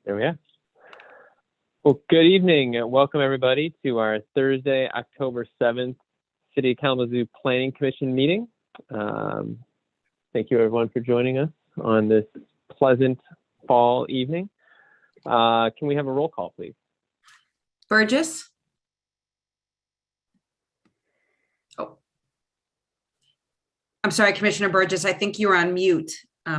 There we are. Well, good evening and welcome everybody to our Thursday, October 7th City of Kalamazoo Planning Commission meeting. Thank you everyone for joining us on this pleasant fall evening. Can we have a roll call, please? Burgess? Oh, I'm sorry, Commissioner Burgess, I think you're on mute.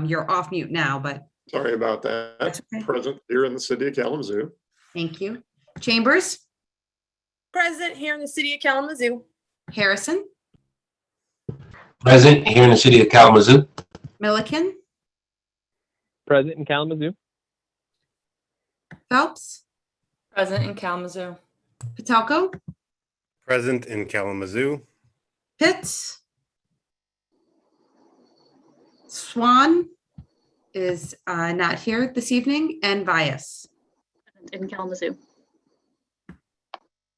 You're off mute now, but. Sorry about that. Okay. Present here in the city of Kalamazoo. Thank you. Chambers? Present here in the city of Kalamazoo. Harrison? Present here in the city of Kalamazoo. Milliken? Present in Kalamazoo. Phelps? Present in Kalamazoo. Patelko? Present in Kalamazoo. Pitts? Swan is not here this evening, and Vias. In Kalamazoo.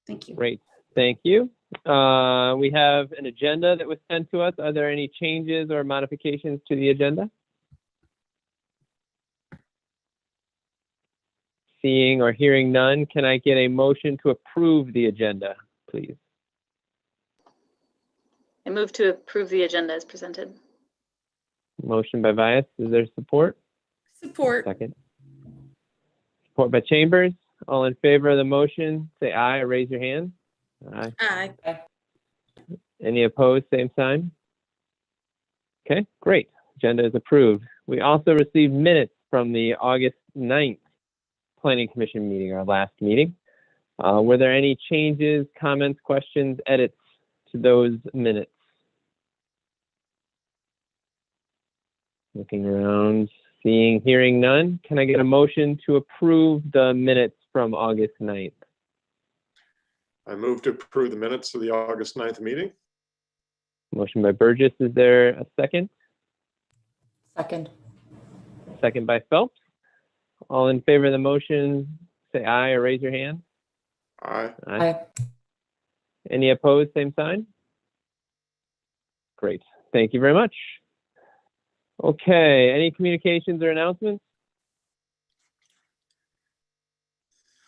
Thank you. Great, thank you. We have an agenda that was sent to us. Are there any changes or modifications to the agenda? Seeing or hearing none, can I get a motion to approve the agenda, please? I move to approve the agenda as presented. Motion by Vias, is there support? Support. Second. Support by Chambers. All in favor of the motion, say aye or raise your hand. Aye. Aye. Any opposed, same sign. Okay, great. Agenda is approved. We also received minutes from the August 9th Planning Commission meeting, our last meeting. Were there any changes, comments, questions, edits to those minutes? Looking around, seeing, hearing none. Can I get a motion to approve the minutes from August 9th? I move to approve the minutes of the August 9th meeting. Motion by Burgess. Is there a second? Second. Second by Phelps. All in favor of the motion, say aye or raise your hand. Aye. Aye. Any opposed, same sign? Great. Thank you very much. Okay, any communications or announcements?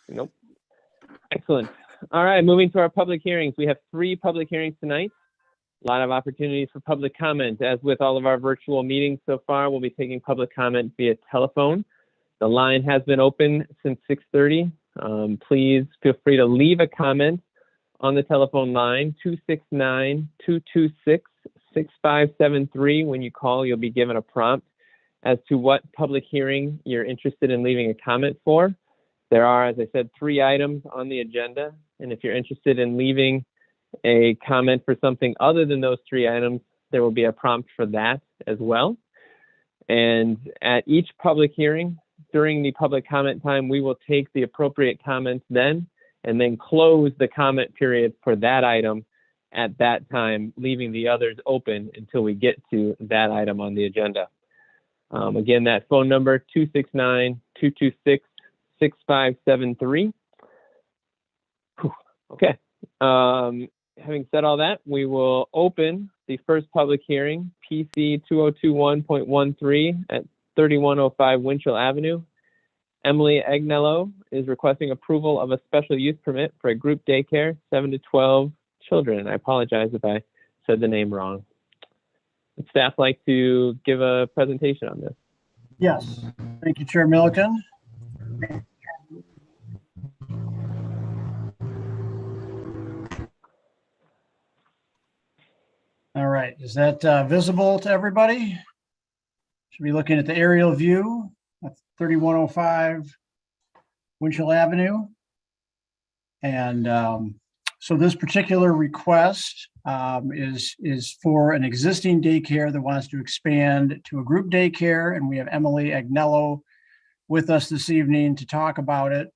Nope. Excellent. All right, moving to our public hearings. We have 3 public hearings tonight. A lot of opportunities for public comment. As with all of our virtual meetings so far, we'll be taking public comment via telephone. The line has been open since 6:30. Please feel free to leave a comment on the telephone line, 269-226-6573. When you call, you'll be given a prompt as to what public hearing you're interested in leaving a comment for. There are, as I said, 3 items on the agenda. And if you're interested in leaving a comment for something other than those 3 items, there will be a prompt for that as well. And at each public hearing, during the public comment time, we will take the appropriate comments then and then close the comment period for that item at that time, leaving the others open until we get to that item on the agenda. Again, that phone number, 269-226-6573. Okay. Having said all that, we will open the first public hearing, PC 2021.13 at 3105 Winchell Avenue. Emily Agnello is requesting approval of a special use permit for a group daycare, 7 to 12 children. I apologize if I said the name wrong. Would staff like to give a presentation on this? Yes. Thank you, Chair Milliken. All right. Is that visible to everybody? Should be looking at the aerial view of 3105 Winchell Avenue. And so this particular request is for an existing daycare that wants to expand to a group daycare. And we have Emily Agnello with us this evening to talk about it.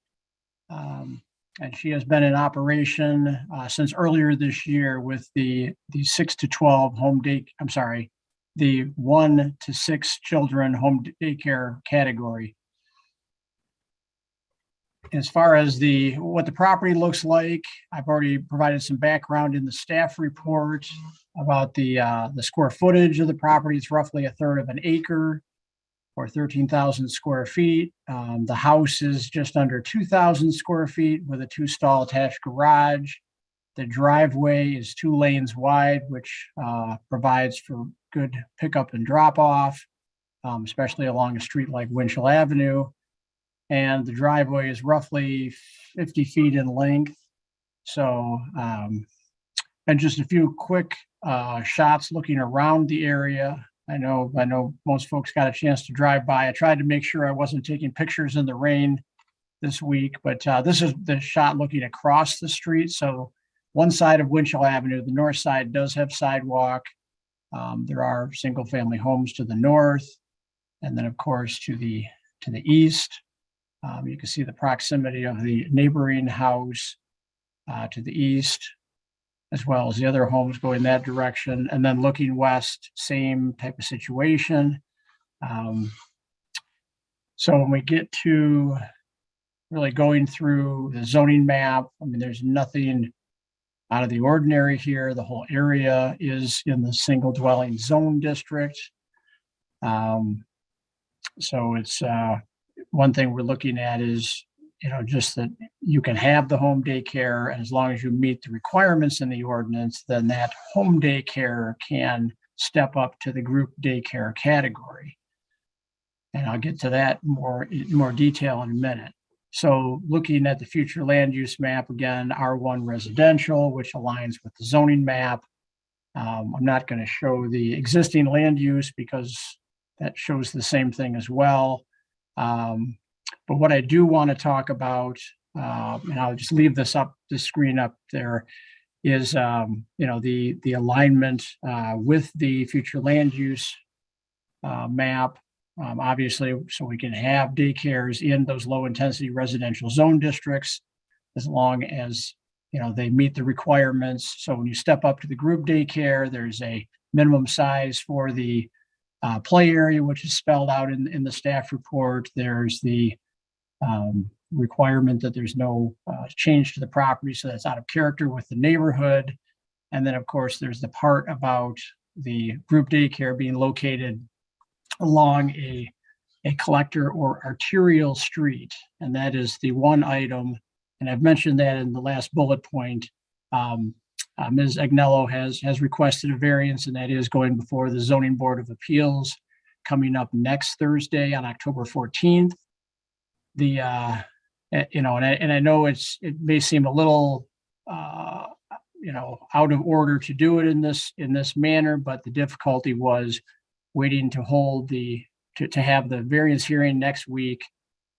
And she has been in operation since earlier this year with the 6 to 12 the 1 to 6 children home daycare category. As far as what the property looks like, I've already provided some background in the staff report about the square footage of the property. It's roughly 1/3 of an acre. or 13,000 square feet. The house is just under 2,000 square feet with a 2-stall attached garage. The driveway is 2 lanes wide, which provides for good pickup and drop off, especially along a street like Winchell Avenue. And the driveway is roughly 50 feet in length. So, and just a few quick shots looking around the area. I know most folks got a chance to drive by. I tried to make sure I wasn't taking pictures in the rain this week, but this is the shot looking across the street. So one side of Winchell Avenue, the north side, does have sidewalk. There are single family homes to the north. And then of course to the east, you can see the proximity of the neighboring house to the east, as well as the other homes going that direction. And then looking west, same type of situation. So when we get to really going through the zoning map, I mean, there's nothing out of the ordinary here. The whole area is in the single dwelling zone district. So it's one thing we're looking at is, just that you can have the home daycare, and as long as you meet the requirements in the ordinance, then that home daycare can step up to the group daycare category. And I'll get to that in more detail in a minute. So looking at the future land use map, again, R1 residential, which aligns with the zoning map. I'm not going to show the existing land use because that shows the same thing as well. But what I do want to talk about, and I'll just leave the screen up there, is the alignment with the future land use map. Obviously, so we can have daycares in those low intensity residential zone districts, as long as they meet the requirements. So when you step up to the group daycare, there's a minimum size for the play area, which is spelled out in the staff report. There's the requirement that there's no change to the property, so that's out of character with the neighborhood. And then of course there's the part about the group daycare being located along a collector or arterial street, and that is the one item, and I've mentioned that in the last bullet point. Ms. Agnello has requested a variance, and that is going before the Zoning Board of Appeals coming up next Thursday on October 14th. And I know it may seem a little out of order to do it in this manner, but the difficulty was waiting to hold to have the variance hearing next week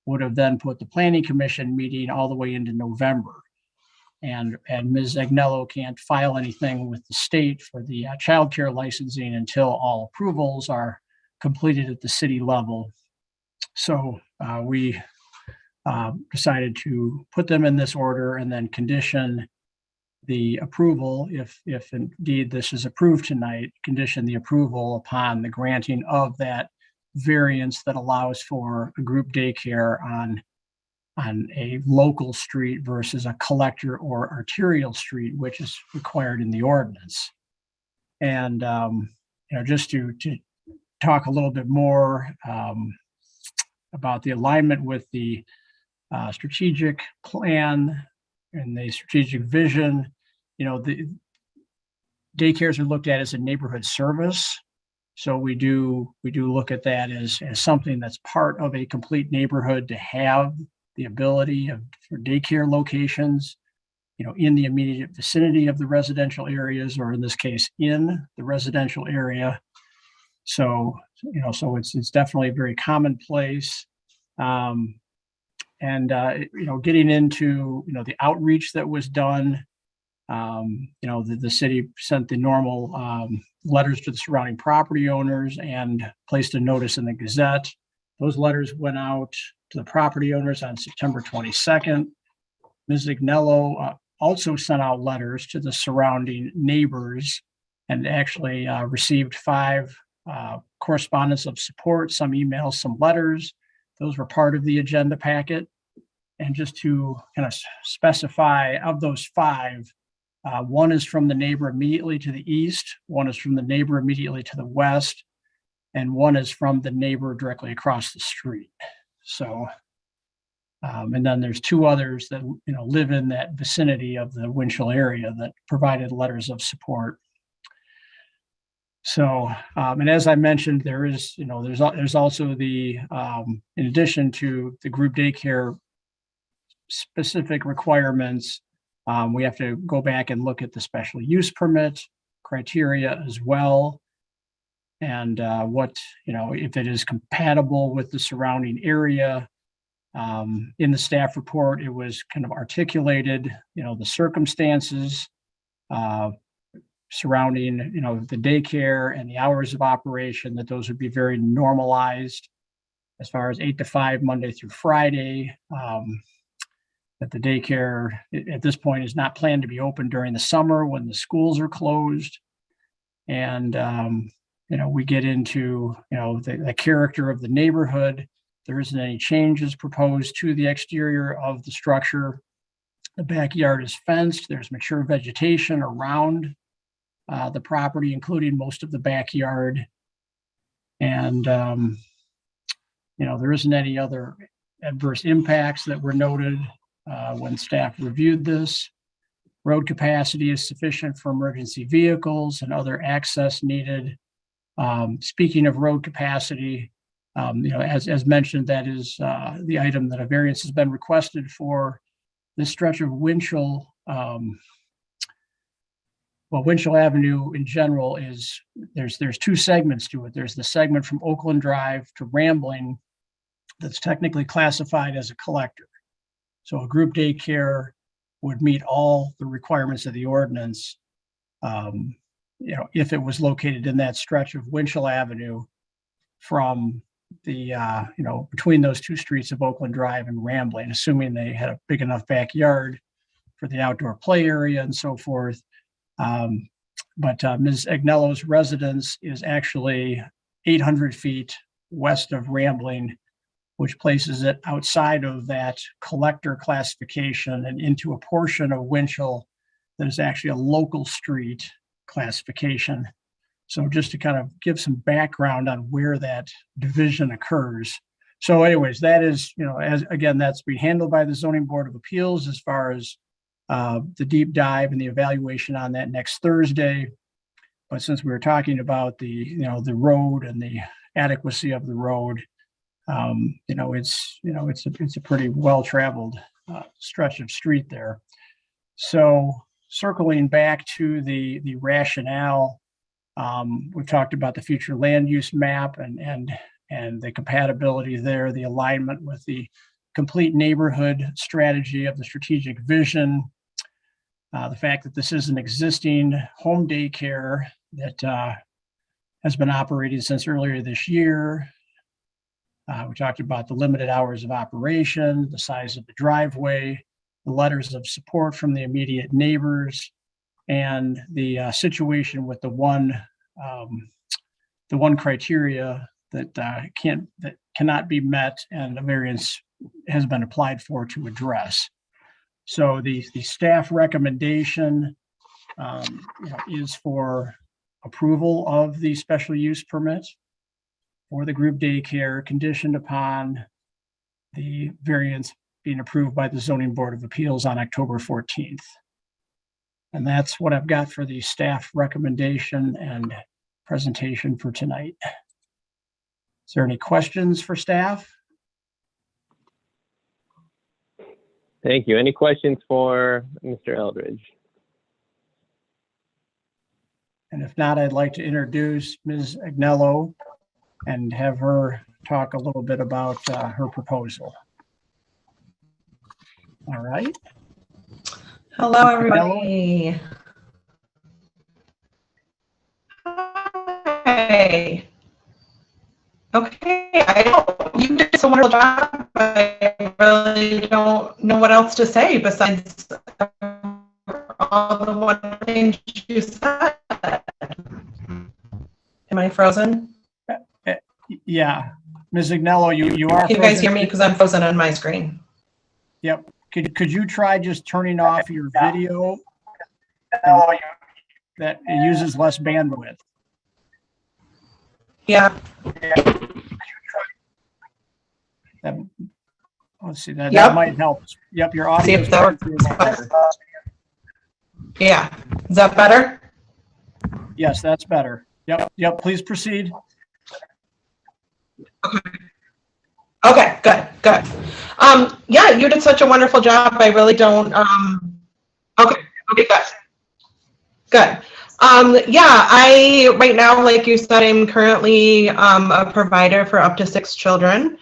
would have then put the Planning Commission meeting all the way into November. And Ms. Agnello can't file anything with the state for the childcare licensing until all approvals are completed at the city level. So we decided to put them in this order and then condition the approval, if indeed this is approved tonight, condition the approval upon the granting of that variance that allows for a group daycare on a local street versus a collector or arterial street, which is required in the ordinance. And just to talk a little bit more about the alignment with the strategic plan and the strategic vision, the daycares are looked at as a neighborhood service. So we do look at that as something that's part of a complete neighborhood, to have the ability for daycare locations, in the immediate vicinity of the residential areas, or in this case, in the residential area. So, so it's definitely very commonplace. Getting into, the outreach that was done, the city sent the normal letters to the surrounding property owners and placed a notice in the Gazette. Those letters went out to the property owners on September 22nd. Ms. Agnello also sent out letters to the surrounding neighbors and actually received 5 correspondence of support, some emails, some letters. Those were part of the agenda packet. And just to kind of specify, of those 5, one is from the neighbor immediately to the east, one is from the neighbor immediately to the west, and one is from the neighbor directly across the street. So, and then there's two others that, live in that vicinity of the Winchell area that provided letters of support. So, and as I mentioned, there is, there's also the, in addition to the group daycare specific requirements, we have to go back and look at the special use permit criteria as well. And what, if it is compatible with the surrounding area. In the staff report, it was kind of articulated, the circumstances surrounding, the daycare and the hours of operation, that those would be very normalized as far as 8 to 5, Monday through Friday. That the daycare at this point is not planned to be open during the summer when the schools are closed. And, we get into, the character of the neighborhood. There isn't any changes proposed to the exterior of the structure. The backyard is fenced. There's mature vegetation around the property, including most of the backyard. And, there isn't any other adverse impacts that were noted when staff reviewed this. Road capacity is sufficient for emergency vehicles and other access needed. Speaking of road capacity, as mentioned, that is the item that a variance has been requested for this stretch of Winchell. Winchell Avenue in general is, there's two segments to it. There's the segment from Oakland Drive to Rambling that's technically classified as a collector. So a group daycare would meet all the requirements of the ordinance, if it was located in that stretch of Winchell Avenue from the, between those two streets of Oakland Drive and Rambling, assuming they had a big enough backyard for the outdoor play area and so forth. But Ms. Agnello's residence is actually 800 feet west of Rambling, which places it outside of that collector classification and into a portion of Winchell that is actually a local street classification. So just to kind of give some background on where that division occurs. So anyways, that is, that's being handled by the Zoning Board of Appeals as far as the deep dive and the evaluation on that next Thursday. But since we were talking about the road and the adequacy of the road, it's a pretty well-traveled stretch of street there. So circling back to the rationale, we've talked about the future land use map and the compatibility there, the alignment with the complete neighborhood strategy of the strategic vision, the fact that this is an existing home daycare that has been operating since earlier this year. We talked about the limited hours of operation, the size of the driveway, the letters of support from the immediate neighbors, and the situation with the one criteria that cannot be met and a variance has been applied for to address. So the staff recommendation is for approval of the special use permit for the group daycare, conditioned upon the variance being approved by the Zoning Board of Appeals on October 14th. And that's what I've got for the staff recommendation and presentation for tonight. Is there any questions for staff? Thank you. Any questions for Mr. Eldridge? And if not, I'd like to introduce Ms. Agnello and have her talk a little bit about her proposal. All right. Hello, everybody. Hi. Okay, you did a wonderful job. I really don't know what else to say besides all the wonderful things you said. Am I frozen? Yeah, Ms. Agnello, you are. Can you guys hear me? Because I'm frozen on my screen. Yep. Could you try just turning off your video? That it uses less bandwidth. Yeah. Let's see, that Yep. might help. Yep, your See audio if is that coming through a lot better. Yeah. Is that better? Yes, that's better. Yep, please proceed. Okay, good. Yeah, you did such a wonderful job. I really don't, okay, good. Good. Yeah, right now, like you said, I'm currently a provider for up to 6 children.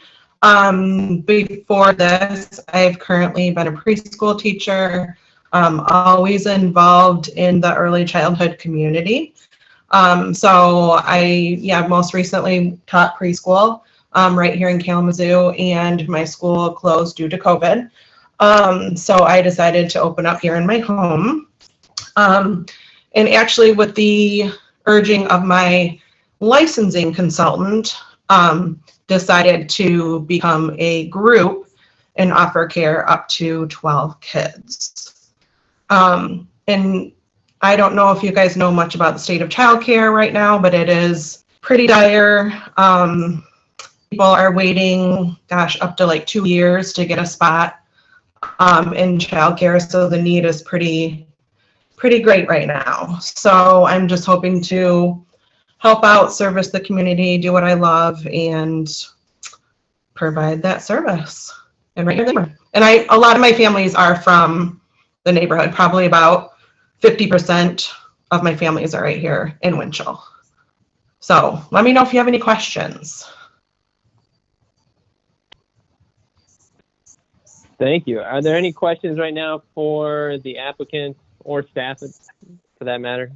Before this, I've currently been a preschool teacher, always involved in the early childhood community. So I most recently taught preschool right here in Kalamazoo, and my school closed due to COVID. So I decided to open up here in my home. And actually, with the urging of my licensing consultant, decided to become a group and offer care up to 12 kids. And I don't know if you guys know much about the state of childcare right now, but it is pretty dire. People are waiting, up to like 2 years to get a spot in childcare, so the need is pretty great right now. So I'm just hoping to help out, service the community, do what I love, and provide that service. And right here, and a lot of my families are from the neighborhood. Probably about 50% of my families are right here in Winchell. So let me know if you have any questions. Thank you. Are there any questions right now for the applicant or staff, for that matter?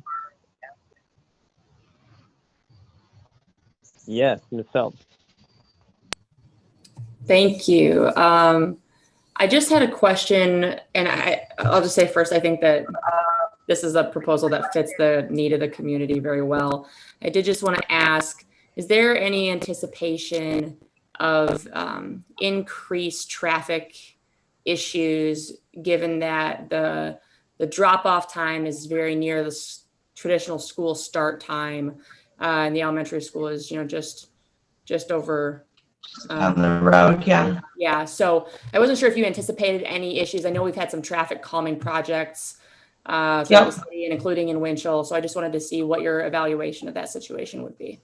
Yes, Ms. Phelps. Thank you. I just had a question, and I'll just say first, I think that this is a proposal that fits the need of the community very well. I did just want to ask, is there any anticipation of increased traffic issues, given that the drop-off time is very near the traditional school start time, and the elementary school is, just over On the road, yeah. Yeah, so I wasn't sure if you anticipated any issues. I know we've had some traffic calming projects throughout the city and including in Winchell. So I just wanted to see what your evaluation of that situation would be.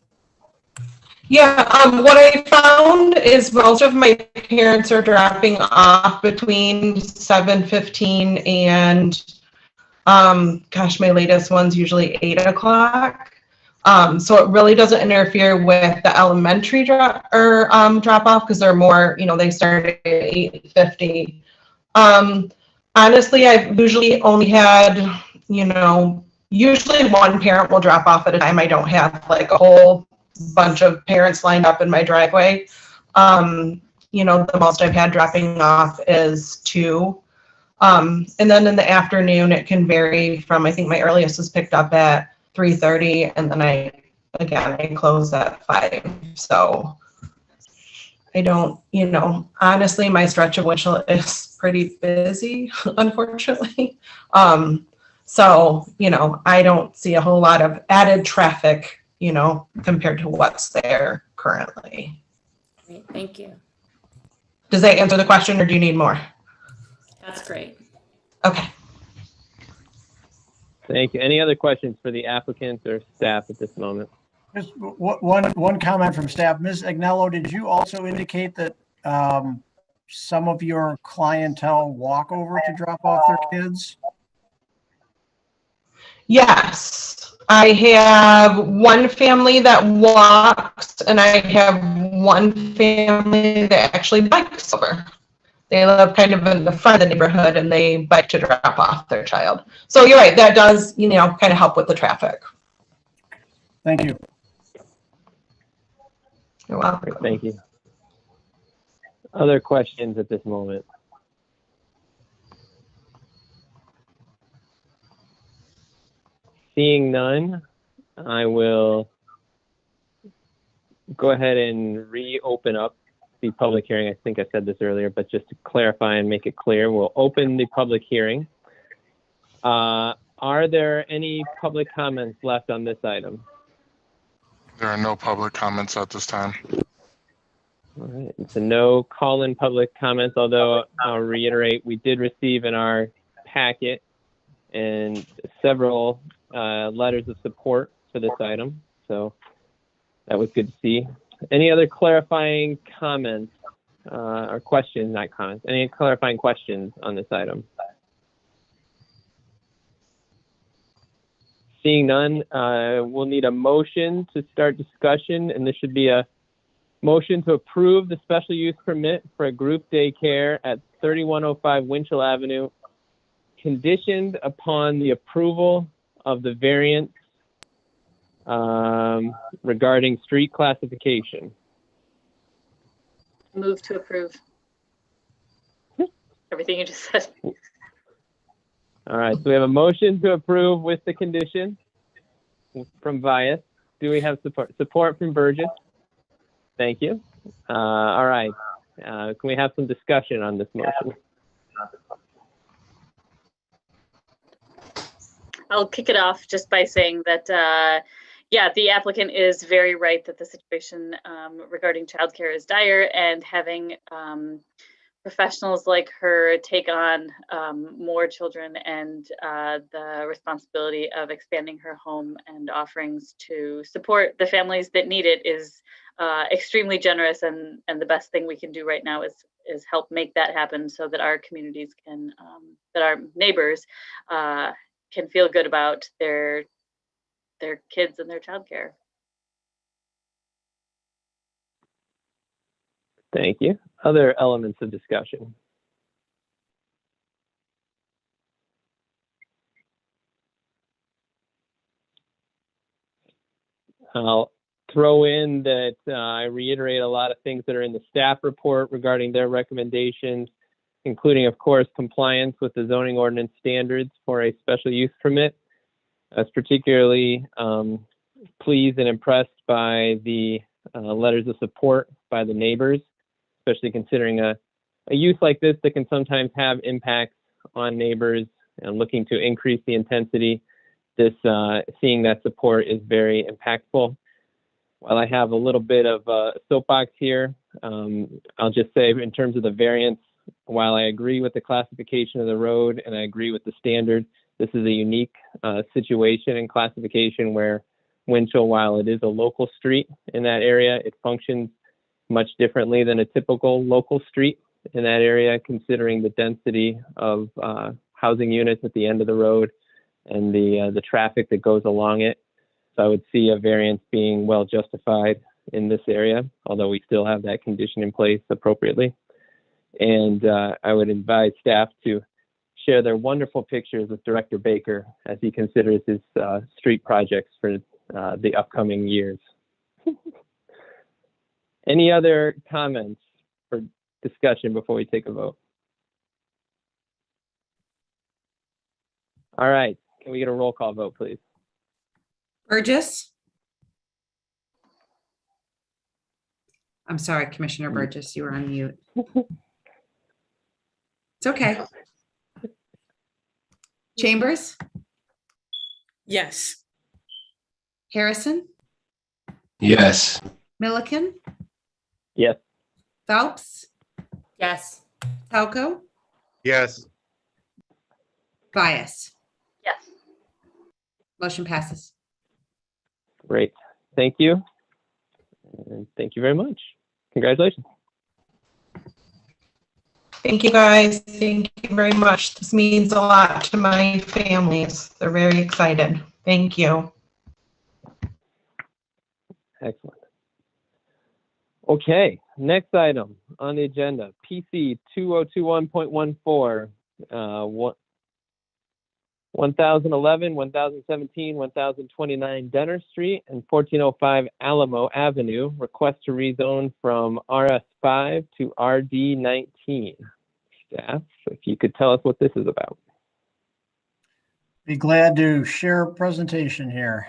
Yeah, what I found is most of my parents are dropping off between 7:15 and, my latest one's usually 8 o'clock. So it really doesn't interfere with the elementary drop off, because they're more, they start at 8:50. Honestly, I've usually only had, usually one parent will drop off at a time. I don't have like a whole bunch of parents lined up in my driveway. The most I've had dropping off is 2. And then in the afternoon, it can vary from, I think my earliest is picked up at 3:30, and then I close at 5. So I don't, honestly, my stretch of Winchell is pretty busy, unfortunately. So, I don't see a whole lot of added traffic, compared to what's there currently. Great, thank you. Does that answer the question, or do you need more? That's great. Okay. Thank you. Any other questions for the applicant or staff at this moment? Just one comment from staff. Ms. Agnello, did you also indicate that some of your clientele walk over to drop off their kids? Yes, I have one family that walks, and I have one family that actually bikes over. They live kind of in the front of the neighborhood, and they bike to drop off their child. So you're right, that does, kind of help with the traffic. Thank you. You're welcome. Thank you. Other questions at this moment? Seeing none, I will go ahead and reopen up the public hearing. I think I said this earlier, but just to clarify and make it clear, we'll open the public hearing. Are there any public comments left on this item? There are no public comments at this time. All right, so no call-in public comments, although I'll reiterate, we did receive in our packet and several letters of support for this item. So that was good to see. Any other clarifying comments or questions, not comments, any clarifying questions on this item? Seeing none, we'll need a motion to start discussion, and this should be a motion to approve the special use permit for a group daycare at 3105 Winchell Avenue, conditioned upon the approval of the variance regarding street classification. Move to approve. Everything you just said. All right, so we have a motion to approve with the condition from Vias. Do we have support? Support from Burgess? Thank you. All right, can we have some discussion on this motion? I'll kick it off just by saying that, yeah, the applicant is very right that the situation regarding childcare is dire, and having professionals like her take on more children and the responsibility of expanding her home and offerings to support the families that need it is extremely generous, and the best thing we can do right now is help make that happen so that our communities can, that our neighbors can feel good about their kids and their childcare. Thank you. Other elements of discussion? I'll throw in that I reiterate a lot of things that are in the staff report regarding their recommendations, including, of course, compliance with the zoning ordinance standards for a special use permit. I was particularly pleased and impressed by the letters of support by the neighbors, especially considering a use like this that can sometimes have impacts on neighbors and looking to increase the intensity. This seeing that support is very impactful. While I have a little bit of a soapbox here, I'll just say in terms of the variance, while I agree with the classification of the road and I agree with the standard, this is a unique situation and classification where Winchell, while it is a local street in that area, it functions much differently than a typical local street in that area, considering the density of housing units at the end of the road and the traffic that goes along it. So I would see a variance being well justified in this area, although we still have that condition in place appropriately. And I would advise staff to share their wonderful pictures with Director Baker as he considers his street projects for the upcoming years. Any other comments or discussion before we take a vote? All right, can we get a roll call vote, please? Burgess? I'm sorry, Commissioner Burgess, you were on mute. It's okay. Chambers? Yes. Harrison? Yes. Milliken? Yes. Phelps? Yes. Talco? Yes. Bias? Yes. Motion passes. Great. Thank you. And thank you very much. Congratulations. Thank you, guys. Thank you very much. This means a lot to my families. They're very excited. Thank you. Excellent. Okay, next item on the agenda, PC 2021.14, 1011, 1017, 1029 Denner Street, and 1405 Alamo Avenue. Request to rezone from RS5 to RD19. Staff, if you could tell us what this is about. Be glad to share a presentation here.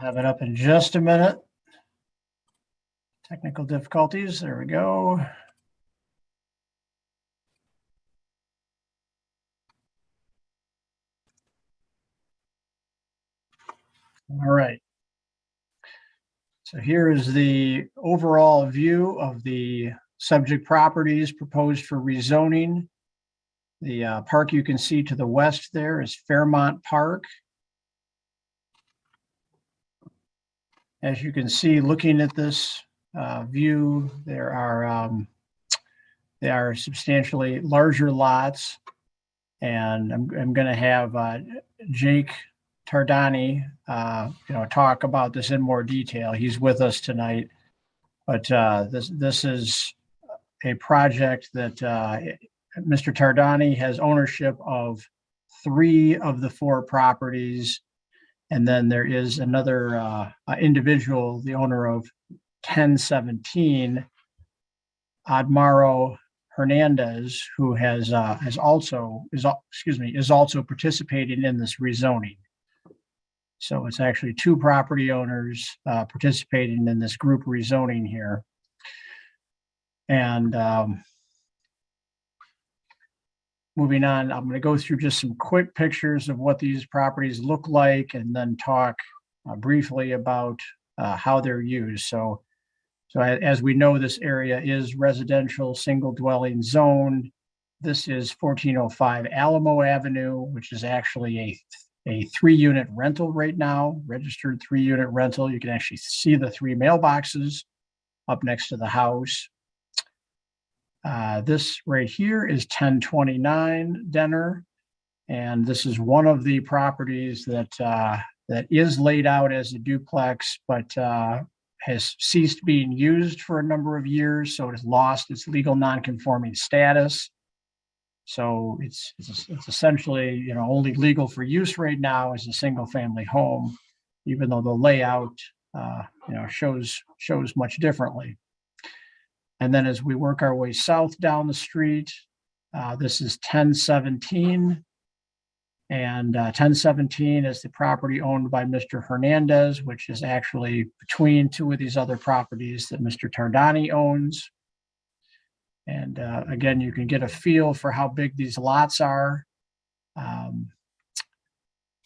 have it up in just a minute. Technical difficulties. There we go. All right. So here is the overall view of the subject properties proposed for rezoning. The park you can see to the west there is Fairmont Park. As you can see, looking at this view, they are substantially larger lots. And I'm going to have Jake Tardani, talk about this in more detail. He's with us tonight, but this is a project that Mr. Tardani has ownership of 3 of the 4 properties. And then there is another individual, the owner of 1017, Admaro Hernandez, who is also participating in this rezoning. So it's actually 2 property owners participating in this group rezoning here. And moving on, I'm going to go through just some quick pictures of what these properties look like and then talk briefly about how they're used. So as we know, this area is residential single dwelling zone. This is 1405 Alamo Avenue, which is actually a 3-unit rental right now, registered 3-unit rental. You can actually see the 3 mailboxes up next to the house. This right here is 1029 Denner, and this is one of the properties that is laid out as a duplex, but has ceased being used for a number of years, so it has lost its legal non-conforming status. So it's essentially only legal for use right now as a single-family home, even though the layout shows much differently. And then as we work our way south down the street, this is 1017. And 1017 is the property owned by Mr. Hernandez, which is actually between 2 of these other properties that Mr. Tardani owns. And again, you can get a feel for how big these lots are. And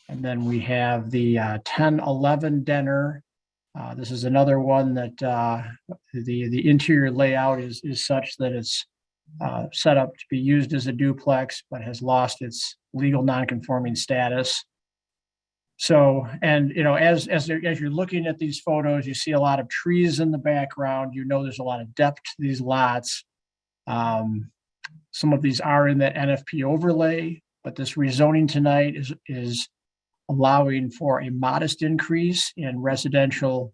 then we have the 1011 Denner. This is another one that the interior layout is such that it's set up to be used as a duplex, but has lost its legal non-conforming status. So, and as you're looking at these photos, you see a lot of trees in the background. There's a lot of depth to these lots. Some of these are in that NFP overlay, but this rezoning tonight is allowing for a modest increase in residential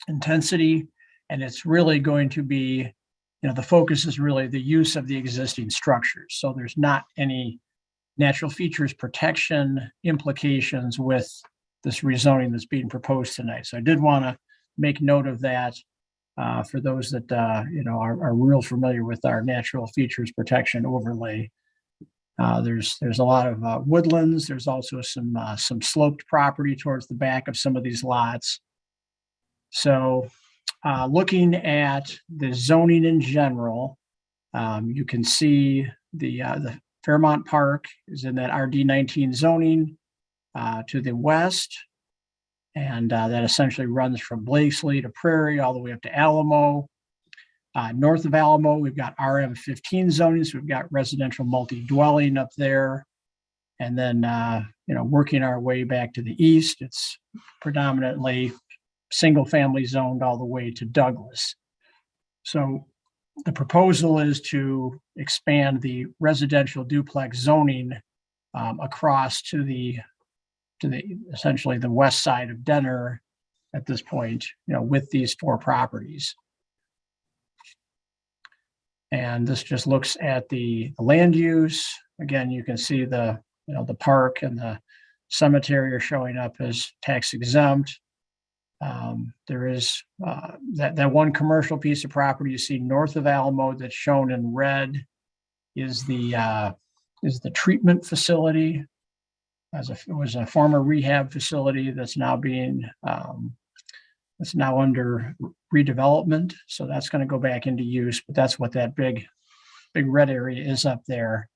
intensity, and it's really going to be, the focus is really the use of the existing structures. So there's not any natural features protection implications with this rezoning that's being proposed tonight. So I did want to make note of that for those that are real familiar with our natural features protection overlay. There's a lot of woodlands. There's also some sloped property towards the back of some of these lots. So looking at the zoning in general, you can see the Fairmont Park is in that RD19 zoning to the west. And that essentially runs from Blakesley to Prairie all the way up to Alamo. North of Alamo, we've got RM15 zoning, so we've got residential multi-dwelling up there. And then, working our way back to the east, it's predominantly single-family zoned all the way to Douglas. So the proposal is to expand the residential duplex zoning across to the essentially the west side of Denner at this point, with these 4 properties. And this just looks at the land use. Again, you can see the park and the cemetery are showing up as tax exempt. There is that one commercial piece of property you see north of Alamo that's shown in red is the treatment facility. it was a former rehab facility that's now being, that's now under redevelopment. So that's going to go back into use, but that's what that big red area is up there.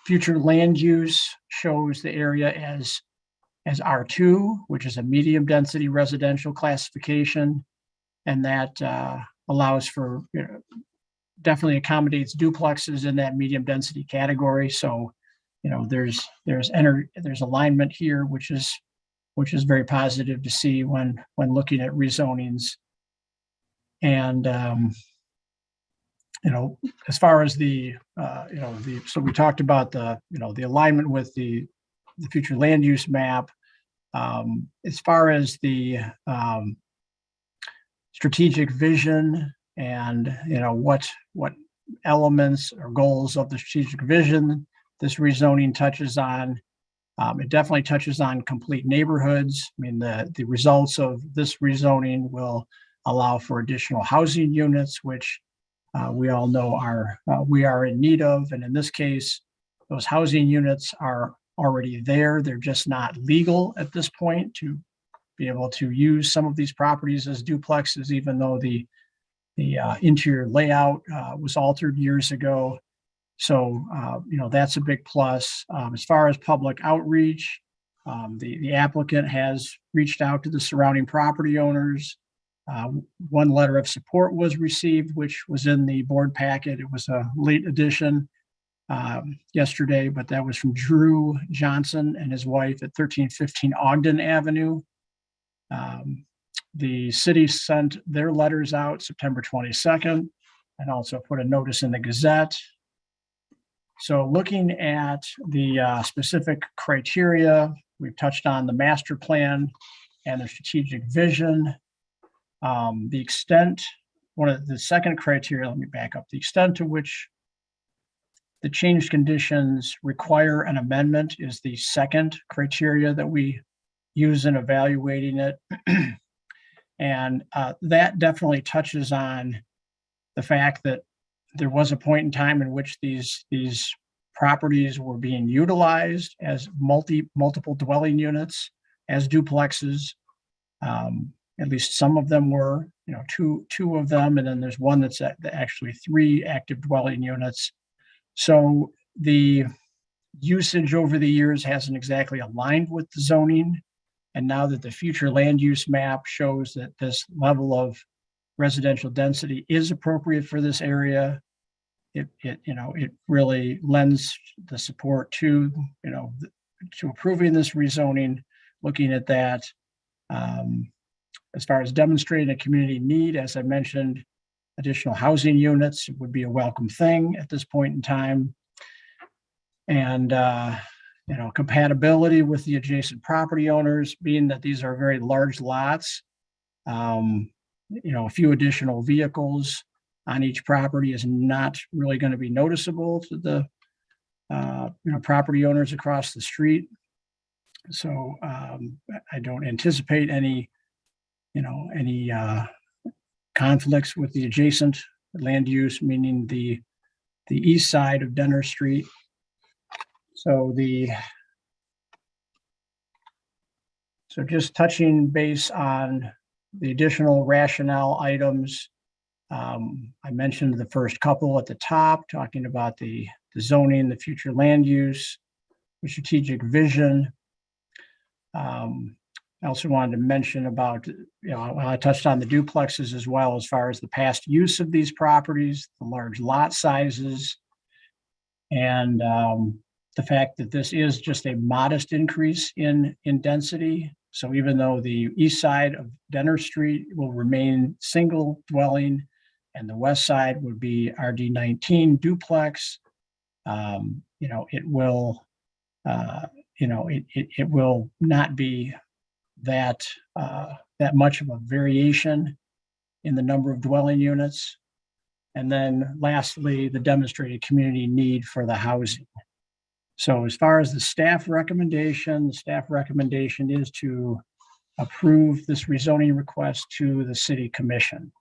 Future land use shows the area as R2, which is a medium density residential classification. And that allows for, definitely accommodates duplexes in that medium density category. So, there's alignment here, which is very positive to see when looking at rezonings. And, as far as so we talked about the alignment with the future land use map. As far as the strategic vision and, what elements or goals of the strategic vision this rezoning touches on. It definitely touches on complete neighborhoods. I mean, the results of this rezoning will allow for additional housing units, which we all know we are in need of. And in this case, those housing units are already there. They're just not legal at this point to be able to use some of these properties as duplexes, even though the interior layout was altered years ago. So, that's a big plus. As far as public outreach, the applicant has reached out to the surrounding property owners. One letter of support was received, which was in the board packet. It was a late addition yesterday, but that was from Drew Johnson and his wife at 1315 Ogden Avenue. The city sent their letters out September 22nd and also put a notice in the Gazette. So looking at the specific criteria, we've touched on the master plan and the strategic vision. The extent, one of the second criteria, let me back up, the extent to which the changed conditions require an amendment is the second criteria that we use in evaluating it. And that definitely touches on the fact that there was a point in time in which these properties were being utilized as multiple dwelling units, as duplexes. At least some of them were, two of them, and then there's one that's actually 3 active dwelling units. So the usage over the years hasn't exactly aligned with the zoning. And now that the future land use map shows that this level of residential density is appropriate for this area, it really lends the support to, to approving this rezoning, looking at that. As far as demonstrating a community need, as I mentioned, additional housing units would be a welcome thing at this point in time. And, compatibility with the adjacent property owners, being that these are very large lots. A few additional vehicles on each property is not really going to be noticeable to the, property owners across the street. So I don't anticipate any conflicts with the adjacent land use, meaning the east side of Denner Street. So just touching base on the additional rationale items. I mentioned the first couple at the top, talking about the zoning, the future land use, the strategic vision. I also wanted to mention about, I touched on the duplexes as well, as far as the past use of these properties, the large lot sizes, and the fact that this is just a modest increase in density. So even though the east side of Denner Street will remain single dwelling and the west side would be RD19 duplex, it will, it will not be that much of a variation in the number of dwelling units. And then lastly, the demonstrated community need for the housing. So as far as the staff recommendation is to approve this rezoning request to the city commission.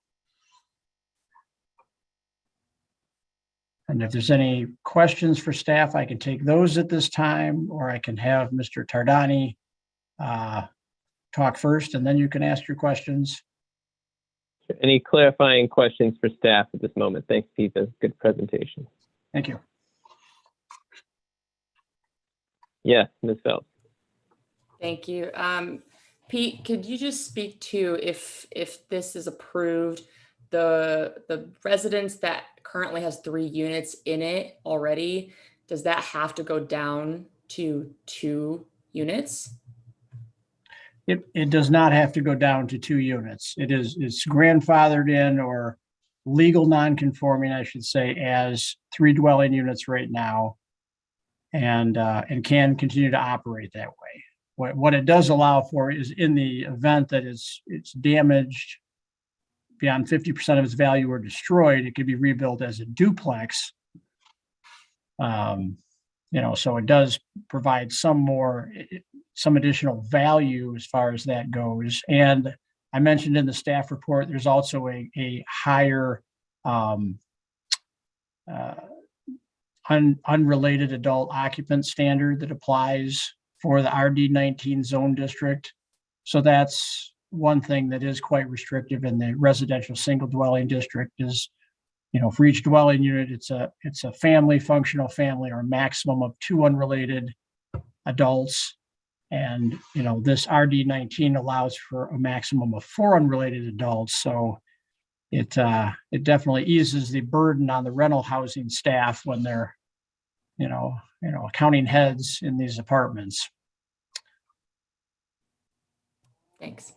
And if there's any questions for staff, I can take those at this time, or I can have Mr. Tardani talk first, and then you can ask your questions. Any clarifying questions for staff at this moment? Thanks, Pete. That's a good presentation. Thank you. Yes, Ms. Phelps. Thank you. Pete, could you just speak to if this is approved, the residence that currently has 3 units in it already, does that have to go down to 2 units? It does not have to go down to 2 units. It's grandfathered in, or legal non-conforming, I should say, as 3 dwelling units right now, and can continue to operate that way. What it does allow for is, in the event that it's damaged beyond 50% of its value or destroyed, it could be rebuilt as a duplex. So it does provide some additional value as far as that goes. And I mentioned in the staff report, there's also a higher unrelated adult occupant standard that applies for the RD19 zone district. So that's one thing that is quite restrictive in the residential single dwelling district is, for each dwelling unit, it's a family, functional family, or a maximum of 2 unrelated adults. And, this RD19 allows for a maximum of 4 unrelated adults. So it definitely eases the burden on the rental housing staff when they're, counting heads in these apartments. Thanks.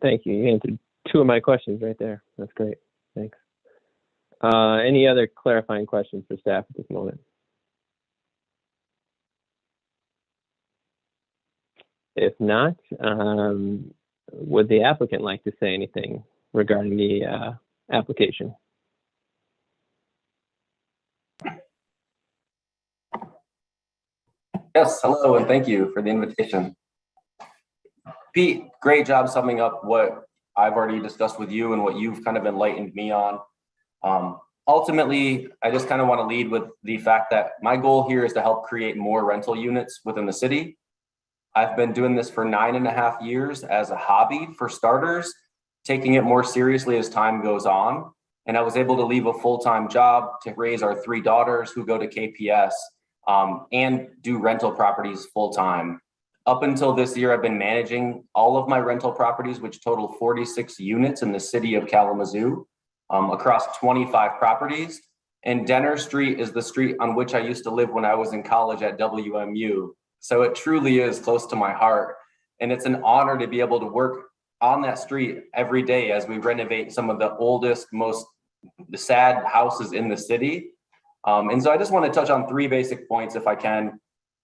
Thank you. You answered 2 of my questions right there. That's great. Thanks. Any other clarifying questions for staff at this moment? If not, would the applicant like to say anything regarding the application? Yes, hello, and thank you for the invitation. Pete, great job summing up what I've already discussed with you and what you've kind of enlightened me on. Ultimately, I just kind of want to lead with the fact that my goal here is to help create more rental units within the city. I've been doing this for 9.5 years as a hobby for starters, taking it more seriously as time goes on. And I was able to leave a full-time job to raise our 3 daughters who go to KPS and do rental properties full-time. Up until this year, I've been managing all of my rental properties, which total 46 units in the city of Kalamazoo, across 25 properties. And Denner Street is the street on which I used to live when I was in college at WMU. So it truly is close to my heart. And it's an honor to be able to work on that street every day as we renovate some of the oldest, most sad houses in the city. And so I just want to touch on 3 basic points if I can.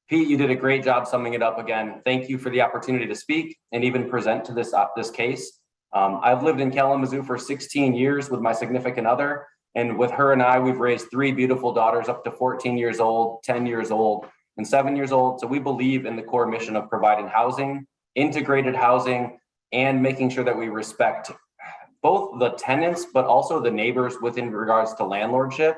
Pete, you did a great job summing it up again. Thank you for the opportunity to speak and even present to this case. I've lived in Kalamazoo for 16 years with my significant other. And with her and I, we've raised 3 beautiful daughters up to 14 years old, 10 years old, and 7 years old. So we believe in the core mission of providing housing, integrated housing, and making sure that we respect both the tenants, but also the neighbors within regards to landlordship.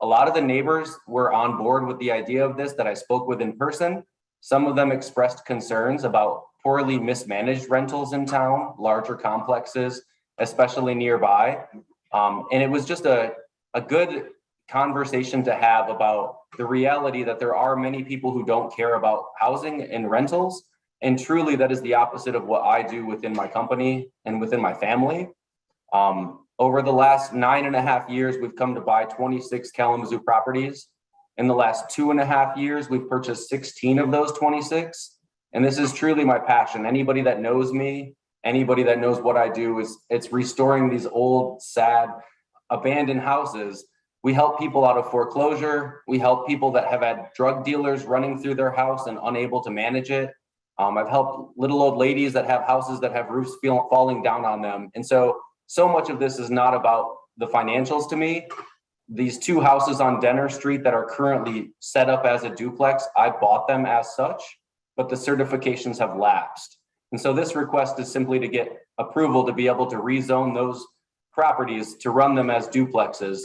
A lot of the neighbors were on board with the idea of this that I spoke with in person. Some of them expressed concerns about poorly mismanaged rentals in town, larger complexes, especially nearby. And it was just a good conversation to have about the reality that there are many people who don't care about housing and rentals. And truly, that is the opposite of what I do within my company and within my family. Over the last 9.5 years, we've come to buy 26 Kalamazoo properties. In the last 2.5 years, we've purchased 16 of those 26. And this is truly my passion. Anybody that knows me, anybody that knows what I do, it's restoring these old, sad, abandoned houses. We help people out of foreclosure. We help people that have had drug dealers running through their house and unable to manage it. I've helped little old ladies that have houses that have roofs falling down on them. And so much of this is not about the financials to me. These 2 houses on Denner Street that are currently set up as a duplex, I bought them as such, but the certifications have lapsed. And so this request is simply to get approval to be able to rezone those properties to run them as duplexes.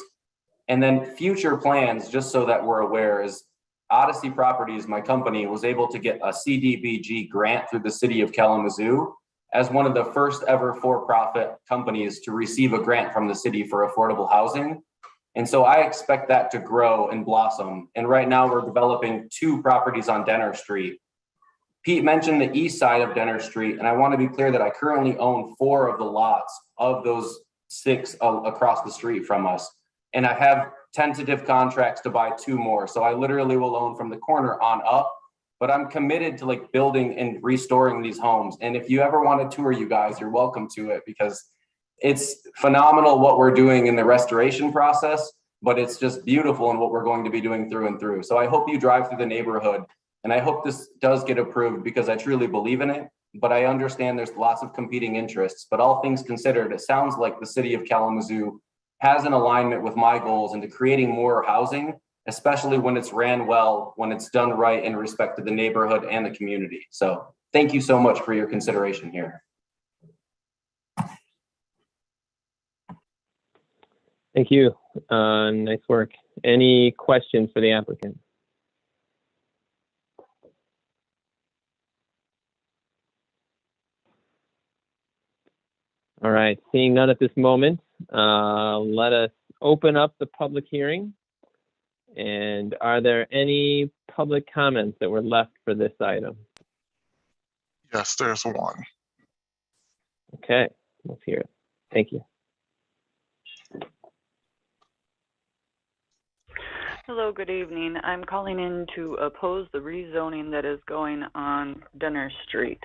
And then future plans, just so that we're aware, is Odyssey Properties, my company, was able to get a CDBG grant through the city of Kalamazoo as one of the first ever for-profit companies to receive a grant from the city for affordable housing. And so I expect that to grow and blossom. And right now we're developing 2 properties on Denner Street. Pete mentioned the east side of Denner Street, and I want to be clear that I currently own 4 of the lots of those 6 across the street from us. And I have tentative contracts to buy 2 more. So I literally will own from the corner on up, but I'm committed to like building and restoring these homes. And if you ever want to tour, you guys, you're welcome to it, because it's phenomenal what we're doing in the restoration process, but it's just beautiful in what we're going to be doing through and through. So I hope you drive through the neighborhood, and I hope this does get approved because I truly believe in it. But I understand there's lots of competing interests, but all things considered, it sounds like the city of Kalamazoo has an alignment with my goals into creating more housing, especially when it's ran well, when it's done right in respect to the neighborhood and the community. So thank you so much for your consideration here. Thank you. Nice work. Any questions for the applicant? All right, seeing none at this moment, let us open up the public hearing. And are there any public comments that were left for this item? Yes, there's one. Okay, let's hear it. Thank you. Hello, good evening. I'm calling in to oppose the rezoning that is going on Denner Street.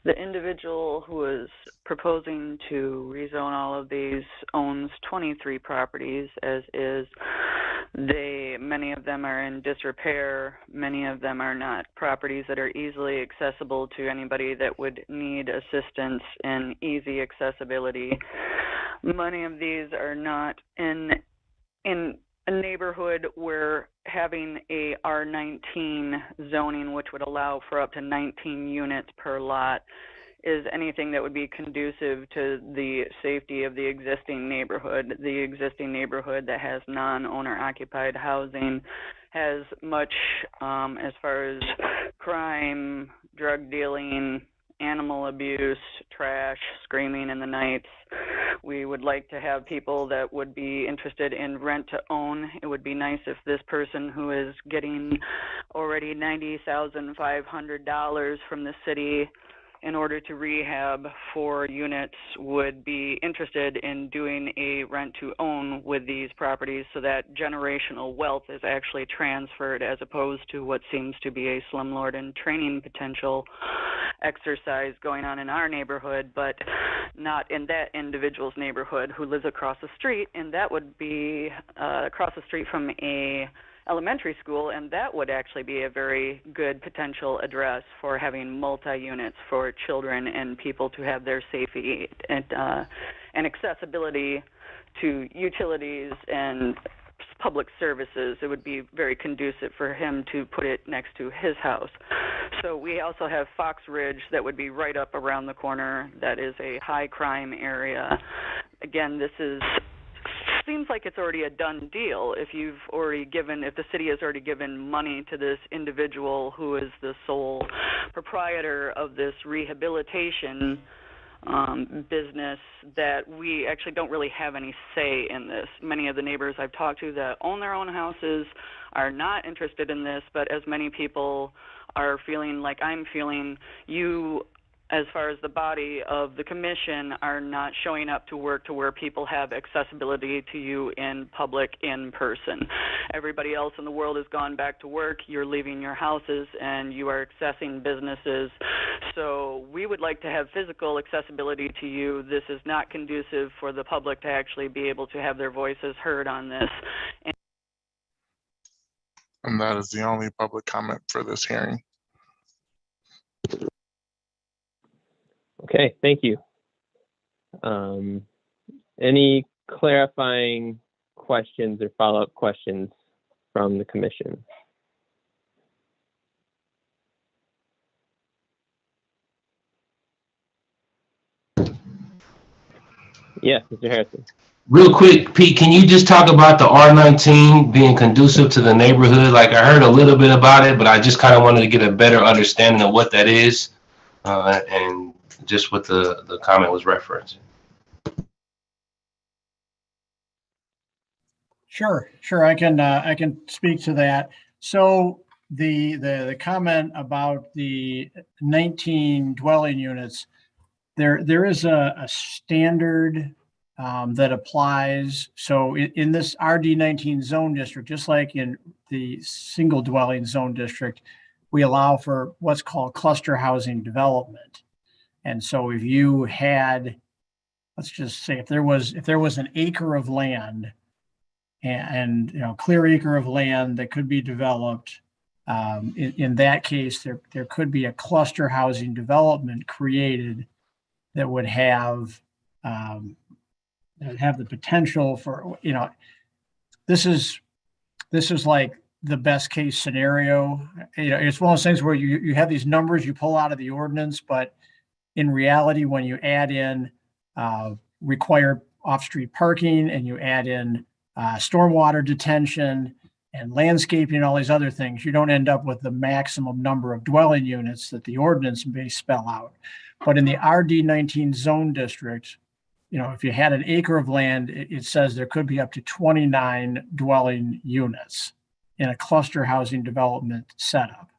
The individual who is proposing to rezone all of these owns 23 properties as is. Many of them are in disrepair. Many of them are not properties that are easily accessible to anybody that would need assistance in easy accessibility. Many of these are not in a neighborhood where having a R19 zoning, which would allow for up to 19 units per lot, is anything that would be conducive to the safety of the existing neighborhood. The existing neighborhood that has non-owner occupied housing has much as far as crime, drug dealing, animal abuse, trash, screaming in the nights. We would like to have people that would be interested in rent to own. It would be nice if this person who is getting already $90,500 from the city in order to rehab 4 units would be interested in doing a rent to own with these properties, so that generational wealth is actually transferred as opposed to what seems to be a slumlord and training potential exercise going on in our neighborhood, but not in that individual's neighborhood who lives across the street, and that would be across the street from a elementary school, and that would actually be a very good potential address for having multi-units for children and people to have their safety and accessibility to utilities and public services. It would be very conducive for him to put it next to his house. So we also have Fox Ridge that would be right up around the corner. That is a high crime area. Again, seems like it's already a done deal. If the city has already given money to this individual who is the sole proprietor of this rehabilitation business, that we actually don't really have any say in this. Many of the neighbors I've talked to that own their own houses are not interested in this, but as many people are feeling like I'm feeling, you, as far as the body of the commission, are not showing up to work to where people have accessibility to you in public, in person. Everybody else in the world has gone back to work. You're leaving your houses and you are accessing businesses. So we would like to have physical accessibility to you. This is not conducive for the public to actually be able to have their voices heard on this. And that is the only public comment for this hearing. Okay, thank you. Any clarifying questions or follow-up questions from the commission? Yes, Mr. Harrison. Real quick, Pete, can you just talk about the R19 being conducive to the neighborhood? Like I heard a little bit about it, but I just kind of wanted to get a better understanding of what that is, and just what the comment was referencing. Sure. I can speak to that. So the comment about the 19 dwelling units, there is a standard that applies. So in this RD19 zone district, just like in the single dwelling zone district, we allow for what's called cluster housing development. And so if you had, let's just say if there was an acre of land and clear acre of land that could be developed, in that case, there could be a cluster housing development created that would have the potential for, this is like the best case scenario. It's one of those things where you have these numbers you pull out of the ordinance, but in reality, when you add in required off-street parking and you add in stormwater detention and landscaping and all these other things, you don't end up with the maximum number of dwelling units that the ordinance may spell out. But in the RD19 zone district, if you had an acre of land, it says there could be up to 29 dwelling units in a cluster housing development setup.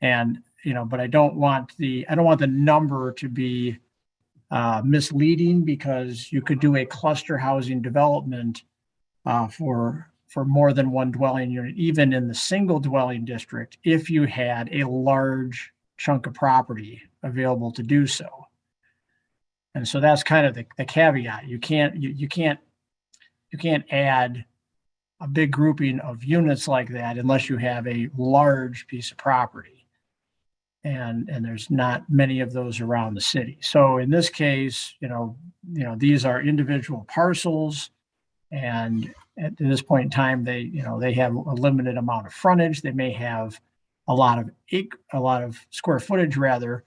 And, but I don't want the number to be misleading, because you could do a cluster housing development for more than one dwelling unit, even in the single dwelling district, if you had a large chunk of property available to do so. And so that's kind of the caveat. You can't add a big grouping of units like that unless you have a large piece of property. And there's not many of those around the city. So in this case, these are individual parcels, and at this point in time, they have a limited amount of frontage. They may have a lot of square footage rather,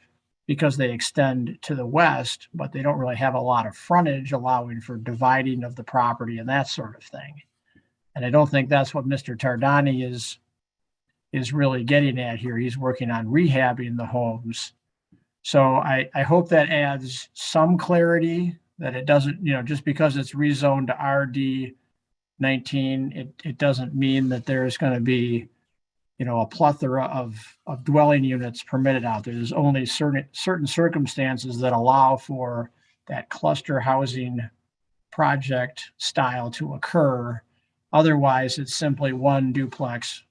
because they extend to the west, but they don't really have a lot of frontage allowing for dividing of the property and that sort of thing. And I don't think that's what Mr. Tardani is really getting at here. He's working on rehabbing the homes. So I hope that adds some clarity, that it doesn't, just because it's rezoned to RD19, it doesn't mean that there's going to be, a plethora of dwelling units permitted out there. There's only certain circumstances that allow for that cluster housing project style to occur. Otherwise, it's simply one duplex,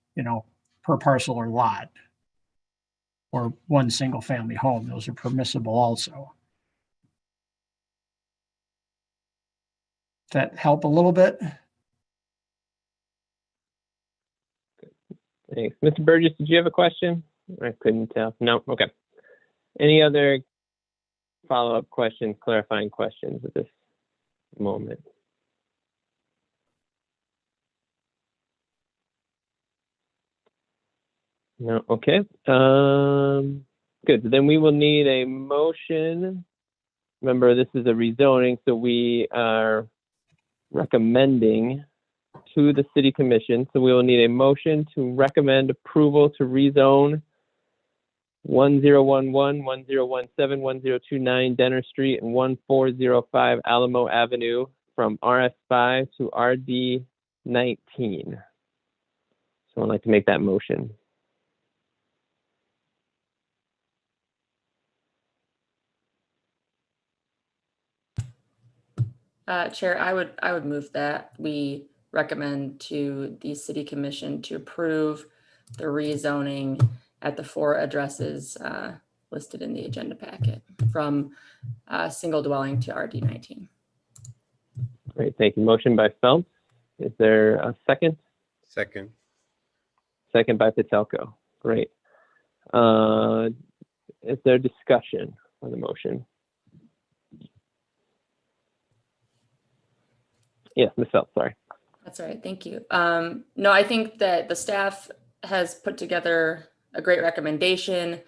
per parcel or lot, or one single family home. Those are permissible also. Does that help a little bit? Thanks. Mr. Burgess, did you have a question? I couldn't tell. No? Okay. Any other follow-up questions, clarifying questions at this moment? No? Okay. Good. Then we will need a motion. Remember, this is a rezoning, so we are recommending to the City Commission. So we will need a motion to recommend approval to rezone 1011, 1017, 1029 Denner Street and 1405 Alamo Avenue from RS5 to RD19. So I'd like to make that motion. Chair, I would move that we recommend to the City Commission to approve the rezoning at the 4 addresses listed in the agenda packet from single dwelling to RD19. Great, thank you. Motion by Phelps. Is there a second? Second. Second by Patelko. Great. Is there discussion on the motion? Yes, Ms. Phelps, sorry. That's all right, thank you. No, I think that the staff has put together a great recommendation.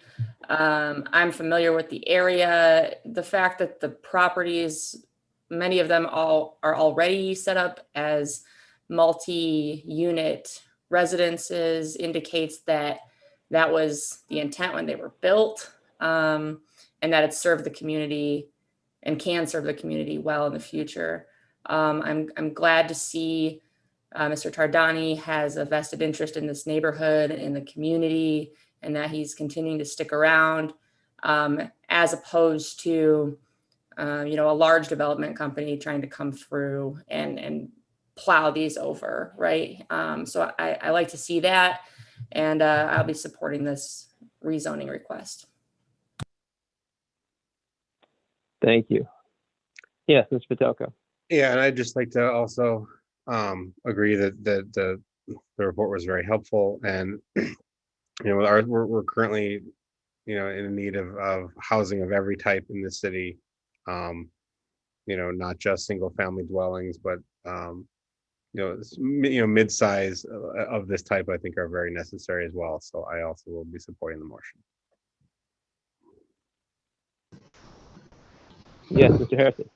I'm familiar with the area. The fact that the properties many of them all are already set up as multi-unit residences, indicates that that was the intent when they were built, and that it's served the community and can serve the community well in the future. I'm glad to see Mr. Tardani has a vested interest in this neighborhood, in the community, and that he's continuing to stick around, as opposed to a large development company trying to come through and plow these over, right? So I like to see that, and I'll be supporting this rezoning request. Thank you. Yes, Mr. Patelko. Yeah, and I'd just like to also agree that the report was very helpful, and we're currently in need of housing of every type in the city, not just single family dwellings, but mid-size of this type I think are very necessary as well. So I also will be supporting the motion. Yes, Mr. Harrison.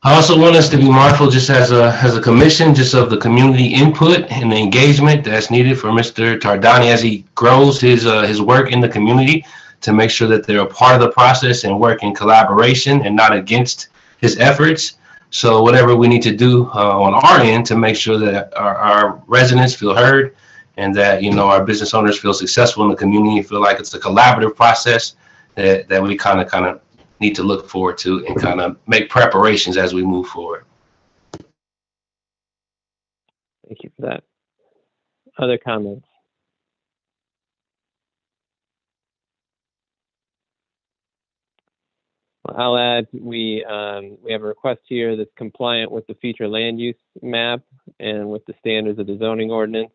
I also want us to be mindful, just as a commission, just of the community input and the engagement that's needed for Mr. Tardani as he grows his work in the community, to make sure that they're a part of the process and work in collaboration and not against his efforts. So whatever we need to do on our end to make sure that our residents feel heard, and that our business owners feel successful in the community, feel like it's a collaborative process that we kind of need to look forward to and kind of make preparations as we move forward. Thank you for that. Other comments? Well, I'll add, we have a request here that's compliant with the future land use map and with the standards of the zoning ordinance.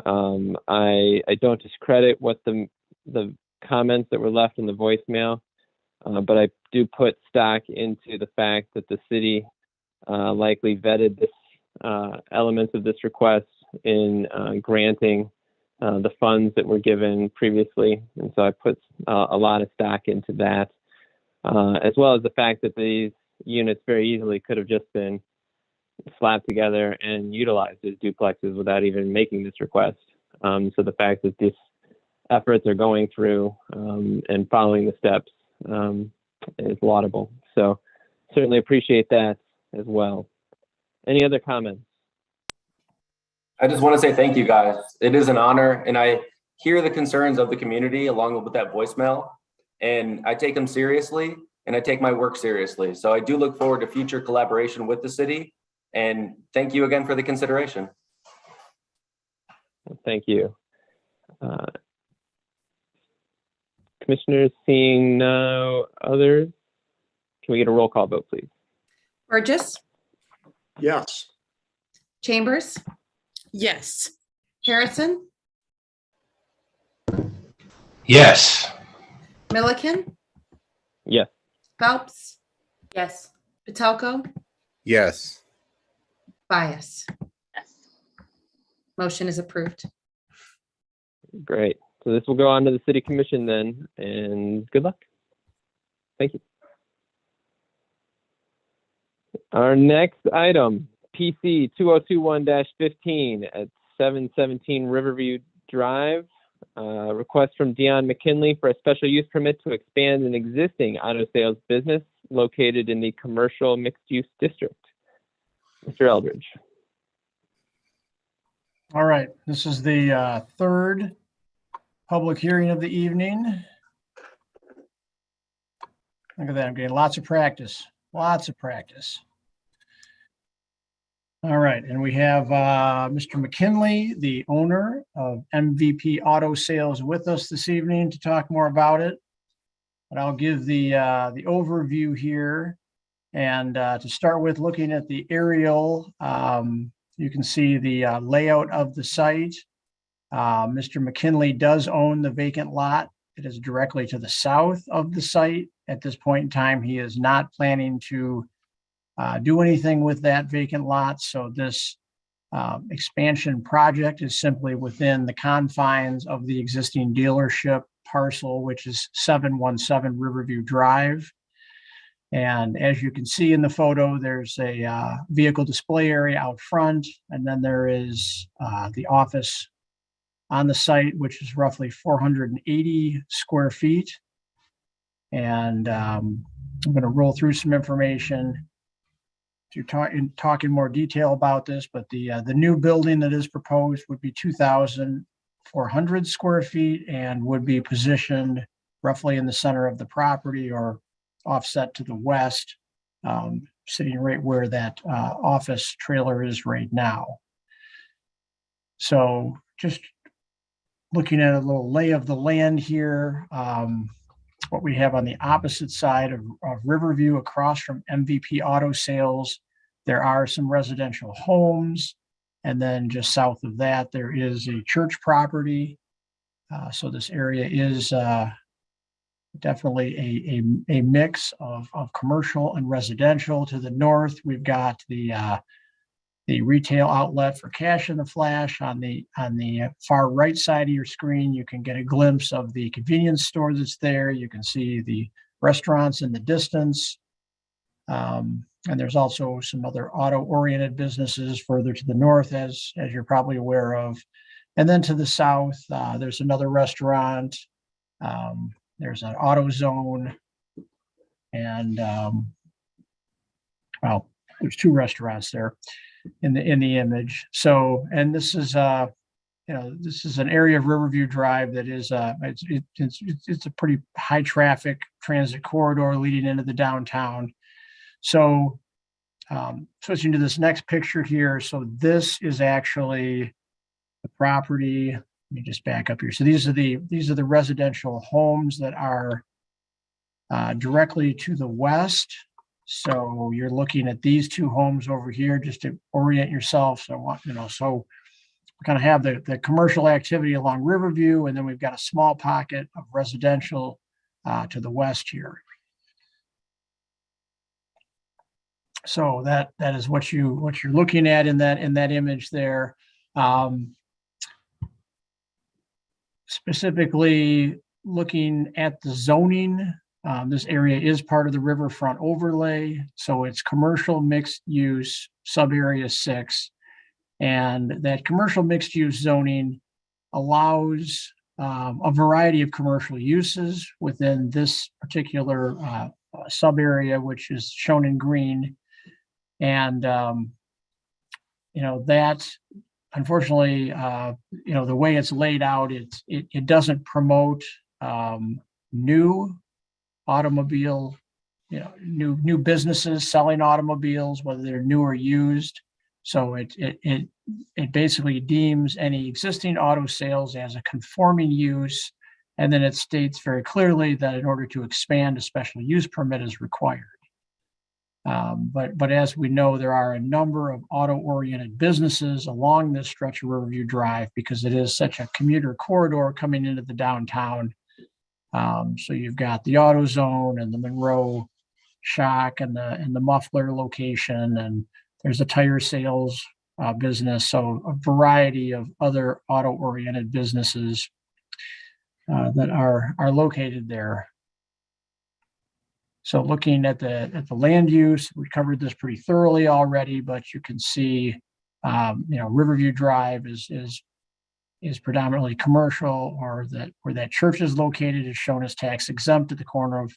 I don't discredit what the comments that were left in the voicemail, but I do put stock into the fact that the city likely vetted this elements of this request in granting the funds that were given previously, and so I put a lot of stock into that, as well as the fact that these units very easily could have just been slapped together and utilized as duplexes without even making this request. So the fact that these efforts are going through and following the steps is laudable. So certainly appreciate that as well. Any other comments? I just want to say thank you, guys. It is an honor, and I hear the concerns of the community along with that voicemail, and I take them seriously, and I take my work seriously. So I do look forward to future collaboration with the city, and thank you again for the consideration. Thank you. Commissioners, seeing no others, can we get a roll call vote, please? Burgess, Yes. Chambers, Yes. Harrison, Yes. Milliken, Yes. Phelps, Yes. Patelko, Yes. Bias. Yes. Motion is approved. Great. So this will go on to the City Commission then, and good luck. Thank you. Our next item, PC 2021-15 at 717 Riverview Drive. Request from Dion McKinley for a special use permit to expand an existing auto sales business located in the commercial mixed-use district. Mr. Eldridge. All right, this is the third public hearing of the evening. Look at that, I'm getting lots of practice, lots of practice. All right, and we have Mr. McKinley, the owner of MVP Auto Sales, with us this evening to talk more about it. But I'll give the overview here. And to start with, looking at the aerial, you can see the layout of the site. Mr. McKinley does own the vacant lot. It is directly to the south of the site. At this point in time, he is not planning to do anything with that vacant lot. So this expansion project is simply within the confines of the existing dealership parcel, which is 717 Riverview Drive. And as you can see in the photo, there's a vehicle display area out front, and then there is the office on the site, which is roughly 480 square feet. And I'm going to roll through some information to talk in more detail about this, but the new building that is proposed would be 2,400 square feet and would be positioned roughly in the center of the property or offset to the west, sitting right where that office trailer is right now. So just looking at a little lay of the land here, what we have on the opposite side of Riverview across from MVP Auto Sales, there are some residential homes. And then just south of that, there is a church property. So this area is definitely a mix of commercial and residential. To the north, we've got the retail outlet for Cash in the Flash. On the far right side of your screen, you can get a glimpse of the convenience store that's there. You can see the restaurants in the distance. And there's also some other auto-oriented businesses further to the north, as you're probably aware of. And then to the south, there's another restaurant. There's an auto zone, and well, there's two restaurants there in the image. So, and this is this is an area of Riverview Drive that is it's a pretty high traffic transit corridor leading into the downtown. So, switching to this next picture here. So this is actually the property. Let me just back up here. So these are the residential homes that are directly to the west. So you're looking at these two homes over here just to orient yourself. So so we kind of have the commercial activity along Riverview, and then we've got a small pocket of residential to the west here. So that is what you're looking at in that image there. Specifically looking at the zoning, this area is part of the riverfront overlay, so it's commercial mixed use sub area 6, and that commercial mixed use zoning allows a variety of commercial uses within this particular sub area, which is shown in green. And that, unfortunately, the way it's laid out, it doesn't promote new automobile, new businesses selling automobiles, whether they're new or used. So it basically deems any existing auto sales as a conforming use, and then it states very clearly that in order to expand, a special use permit is required. But as we know, there are a number of auto-oriented businesses along this stretch of Riverview Drive because it is such a commuter corridor coming into the downtown. So you've got the Auto Zone and the Monroe Shock and the Muffler location, and there's a tire sales business. So a variety of other auto-oriented businesses that are located there. So looking at the land use, we covered this pretty thoroughly already, but you can see, Riverview Drive is predominantly commercial, or that where that church is located is shown as tax exempt at the corner of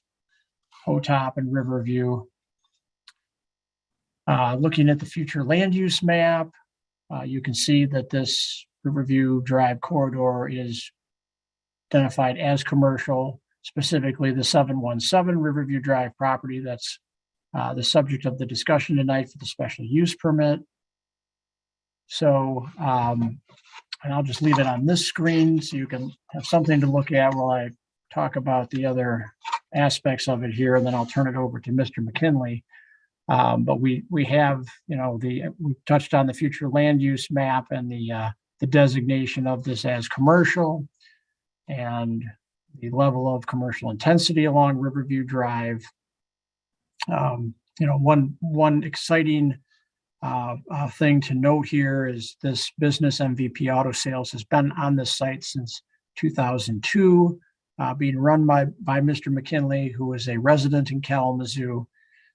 Hotop and Riverview. Looking at the future land use map, you can see that this Riverview Drive corridor is identified as commercial. Specifically the 717 Riverview Drive property that's the subject of the discussion tonight for the special use permit. So, and I'll just leave it on this screen so you can have something to look at while I talk about the other aspects of it here, and then I'll turn it over to Mr. McKinley. But we have, we touched on the future land use map and the designation of this as commercial, and the level of commercial intensity along Riverview Drive. One exciting thing to note here is this business MVP Auto Sales has been on this site since 2002, being run by Mr. McKinley, who is a resident in Kalamazoo.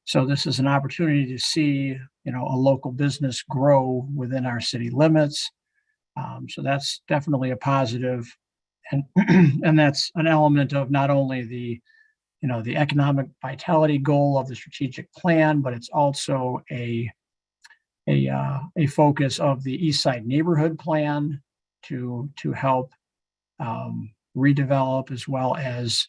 So this is an opportunity to see, a local business grow within our city limits. So that's definitely a positive. And, and that's an element of not only the economic vitality goal of the strategic plan, but it's also a focus of the East Side Neighborhood Plan to help redevelop as well as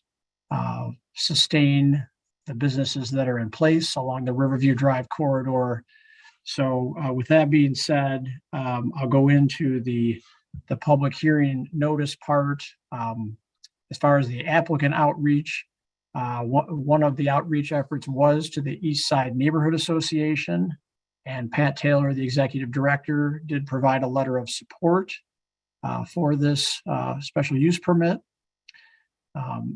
sustain the businesses that are in place along the Riverview Drive corridor. So with that being said, I'll go into the public hearing notice part. As far as the applicant outreach, one of the outreach efforts was to the East Side Neighborhood Association, and Pat Taylor, the executive director, did provide a letter of support for this special use permit.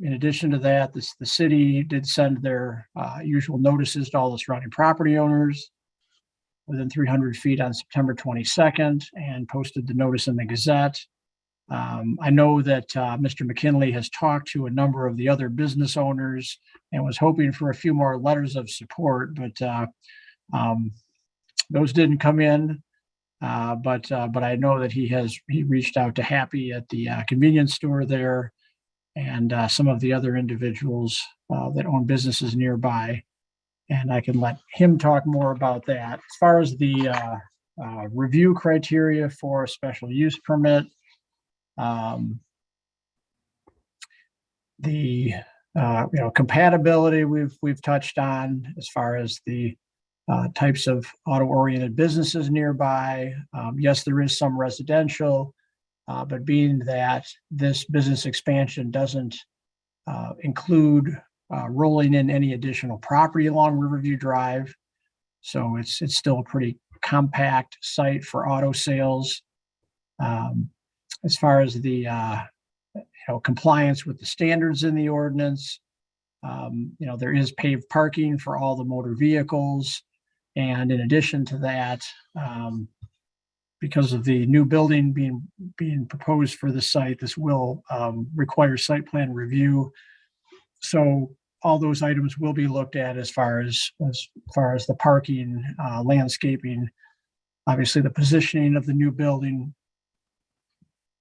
In addition to that, the city did send their usual notices to all the surrounding property owners within 300 feet on September 22nd and posted the notice in the Gazette. I know that Mr. McKinley has talked to a number of the other business owners and was hoping for a few more letters of support, but those didn't come in. But I know that he reached out to Happy at the convenience store there and some of the other individuals that own businesses nearby. And I can let him talk more about that. As far as the review criteria for a special use permit, the compatibility we've touched on as far as the types of auto-oriented businesses nearby. Yes, there is some residential, but being that this business expansion doesn't include rolling in any additional property along Riverview Drive, so it's still a pretty compact site for auto sales. As far as the compliance with the standards in the ordinance, there is paved parking for all the motor vehicles. And in addition to that, because of the new building being proposed for the site, this will require site plan review. So all those items will be looked at as far as the parking, landscaping, obviously the positioning of the new building.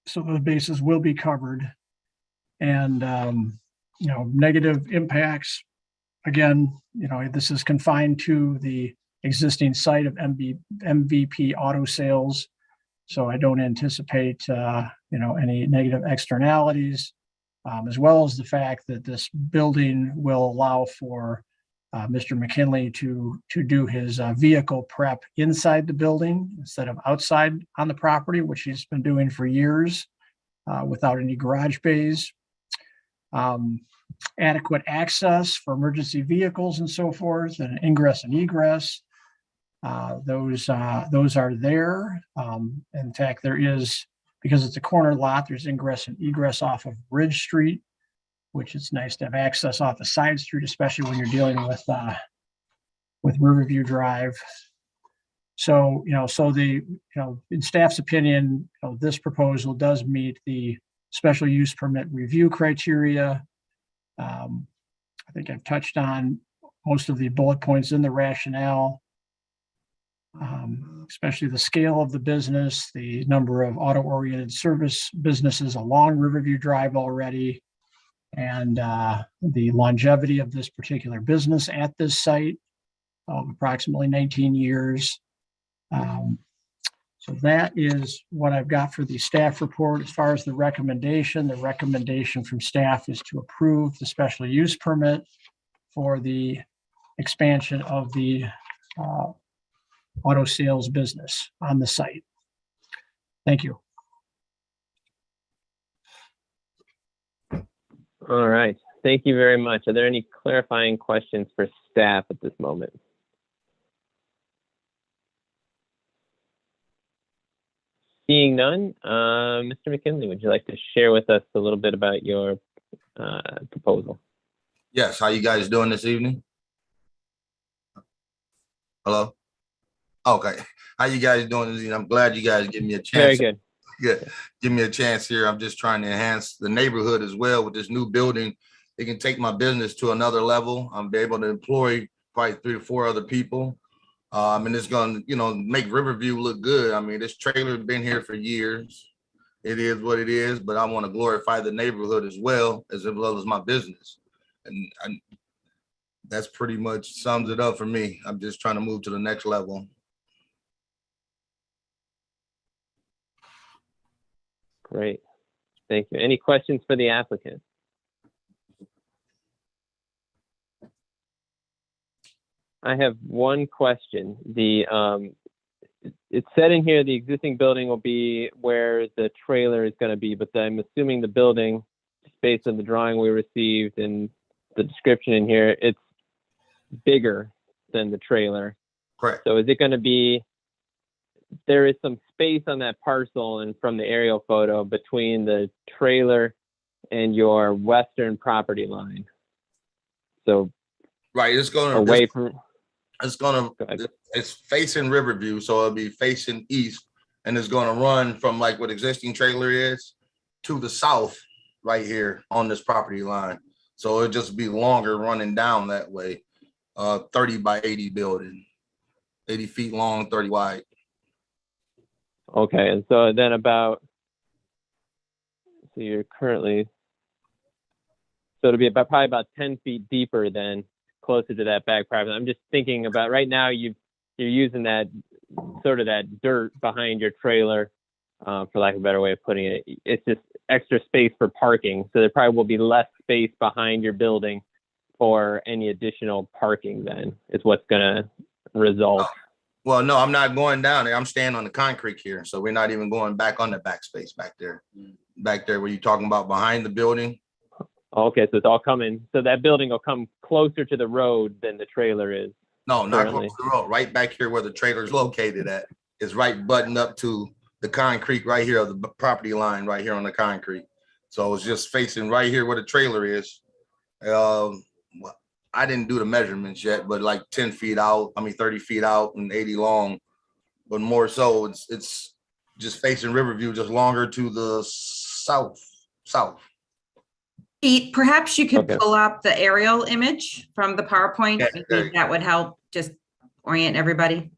So those bases will be covered. And negative impacts, again, this is confined to the existing site of MVP Auto Sales. So I don't anticipate, any negative externalities, as well as the fact that this building will allow for Mr. McKinley to do his vehicle prep inside the building instead of outside on the property, which he's been doing for years without any garage bays. Adequate access for emergency vehicles and so forth, and ingress and egress. Those are there. In fact, there is, because it's a corner lot, there's ingress and egress off of Bridge Street, which is nice to have access off a side street, especially when you're dealing with Riverview Drive. So, in staff's opinion, this proposal does meet the special use permit review criteria. I think I've touched on most of the bullet points in the rationale, especially the scale of the business, the number of auto-oriented service businesses along Riverview Drive already, and the longevity of this particular business at this site of approximately 19 years. So that is what I've got for the staff report. As far as the recommendation from staff is to approve the special use permit for the expansion of the auto sales business on the site. Thank you. All right. Thank you very much. Are there any clarifying questions for staff at this moment? Seeing none, Mr. McKinley, would you like to share with us a little bit about your proposal? Yes. How you guys doing this evening? Hello? Okay. How you guys doing this evening? I'm glad you guys give me a chance. Very good. Good. Give me a chance here. I'm just trying to enhance the neighborhood as well with this new building. It can take my business to another level. I'm able to employ probably 3 or 4 other people. And it's gonna, make Riverview look good. I mean, this trailer's been here for years. It is what it is, but I want to glorify the neighborhood as well as my business. And that's pretty much sums it up for me. I'm just trying to move to the next level. Great. Thank you. Any questions for the applicant? I have one question. It said in here the existing building will be where the trailer is going to be, but I'm assuming the building, based on the drawing we received and the description in here, it's bigger than the trailer. Correct. So is it going to be, there is some space on that parcel and from the aerial photo between the trailer and your western property line. So right, it's going away from. It's facing Riverview, so it'll be facing east, and it's going to run from like what existing trailer is to the south right here on this property line. So it'll just be longer running down that way. 30 by 80 building, 80 feet long, 30 wide. Okay, and so then so you're currently, so it'll be probably about 10 feet deeper then, closer to that back property. I'm just thinking about right now, you're using that sort of that dirt behind your trailer, for lack of a better way of putting it. It's just extra space for parking. So there probably will be less space behind your building for any additional parking then, is what's going to result. Well, no, I'm not going down there. I'm staying on the concrete here. So we're not even going back on the back space back there. Back there where you're talking about behind the building. Okay, so it's all coming. So that building will come closer to the road than the trailer is. No, not close to the road. Right back here where the trailer is located at. Is right buttoned up to the concrete right here, the property line right here on the concrete. So it's just facing right here where the trailer is. I didn't do the measurements yet, but like 10 feet out, 30 feet out and 80 long. But more so, it's just facing Riverview, just longer to the south. Pete, perhaps you could Okay. pull up the aerial image from the PowerPoint. Yeah, I think that would help just orient everybody.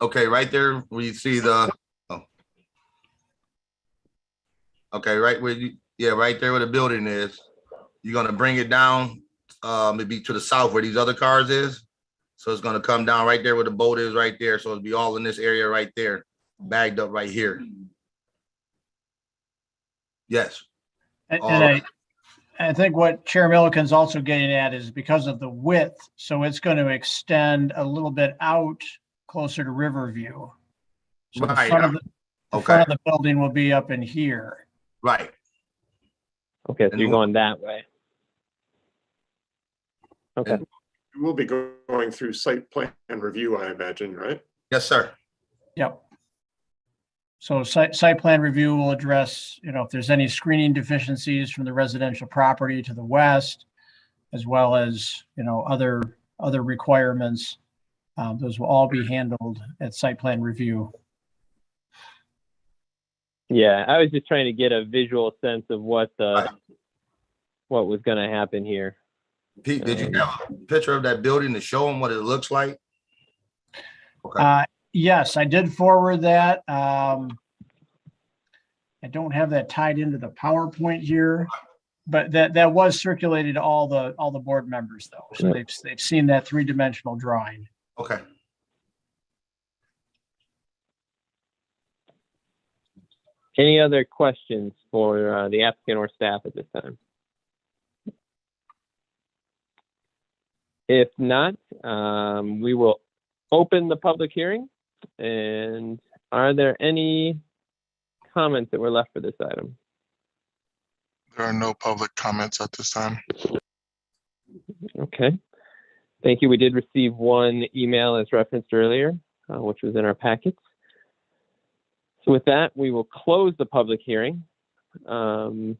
Okay, right there where you see the, okay, right where right there where the building is. You're gonna bring it down, maybe to the south where these other cars is. So it's gonna come down right there where the boat is right there. So it'll be all in this area right there, bagged up right here. Yes. And I think what Chair Milliken's also getting at is because of the width, so it's going to extend a little bit out closer to Riverview. So the front of the building will be up in here. Right. Okay, so you're going that way. Okay. We'll be going through site plan review, I imagine, right? Yes, sir. Yep. So site plan review will address, if there's any screening deficiencies from the residential property to the west, as well as, other requirements. Those will all be handled at site plan review. Yeah, I was just trying to get a visual sense of what was going to happen here. Pete, did you have a picture of that building to show them what it looks like? Okay. Yes, I did forward that. I don't have that tied into the PowerPoint here, but that was circulated to all the board members though. So they've seen that 3-dimensional drawing. Okay. Any other questions for the applicant or staff at this time? If not, we will open the public hearing. And are there any comments that were left for this item? There are no public comments at this time. Okay. Thank you. We did receive one email as referenced earlier, which was in our packets. So with that, we will close the public hearing. Commissioners,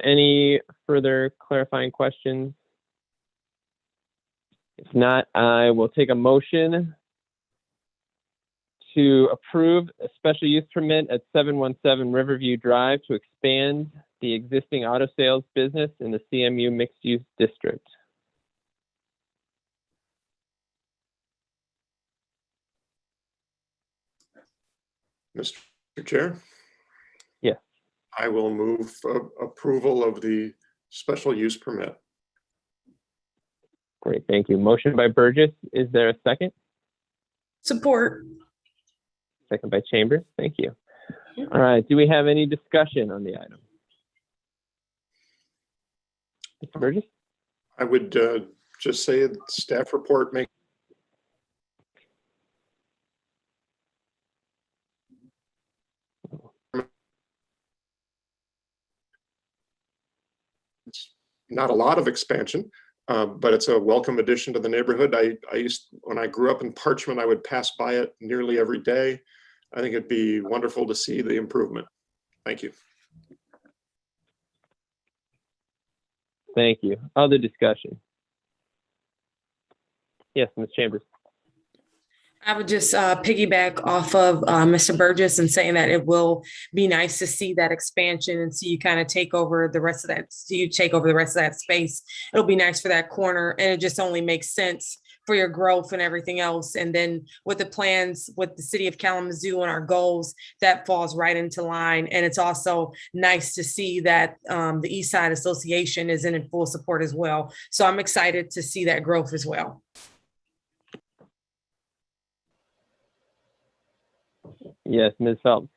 any further clarifying questions? If not, I will take a motion to approve a special use permit at 717 Riverview Drive to expand the existing auto sales business in the CMU mixed use district. Mr. Chair? Yes. I will move approval of the special use permit. Great, thank you. Motion by Burgess. Is there a second? Support. Second by Chambers. Thank you. All right, do we have any discussion on the item? Mr. Burgess? I would just say the staff report makes not a lot of expansion, but it's a welcome addition to the neighborhood. When I grew up in Parchment, I would pass by it nearly every day. I think it'd be wonderful to see the improvement. Thank you. Thank you. Other discussion? Yes, Ms. Chambers. I would just piggyback off of Mr. Burgess and saying that it will be nice to see that expansion and see you kind of take over the rest of that, space. It'll be nice for that corner, and it just only makes sense for your growth and everything else. And then with the plans with the city of Kalamazoo and our goals, that falls right into line. And it's also nice to see that the East Side Association is in full support as well. So I'm excited to see that growth as well. Yes, Ms. Phelps.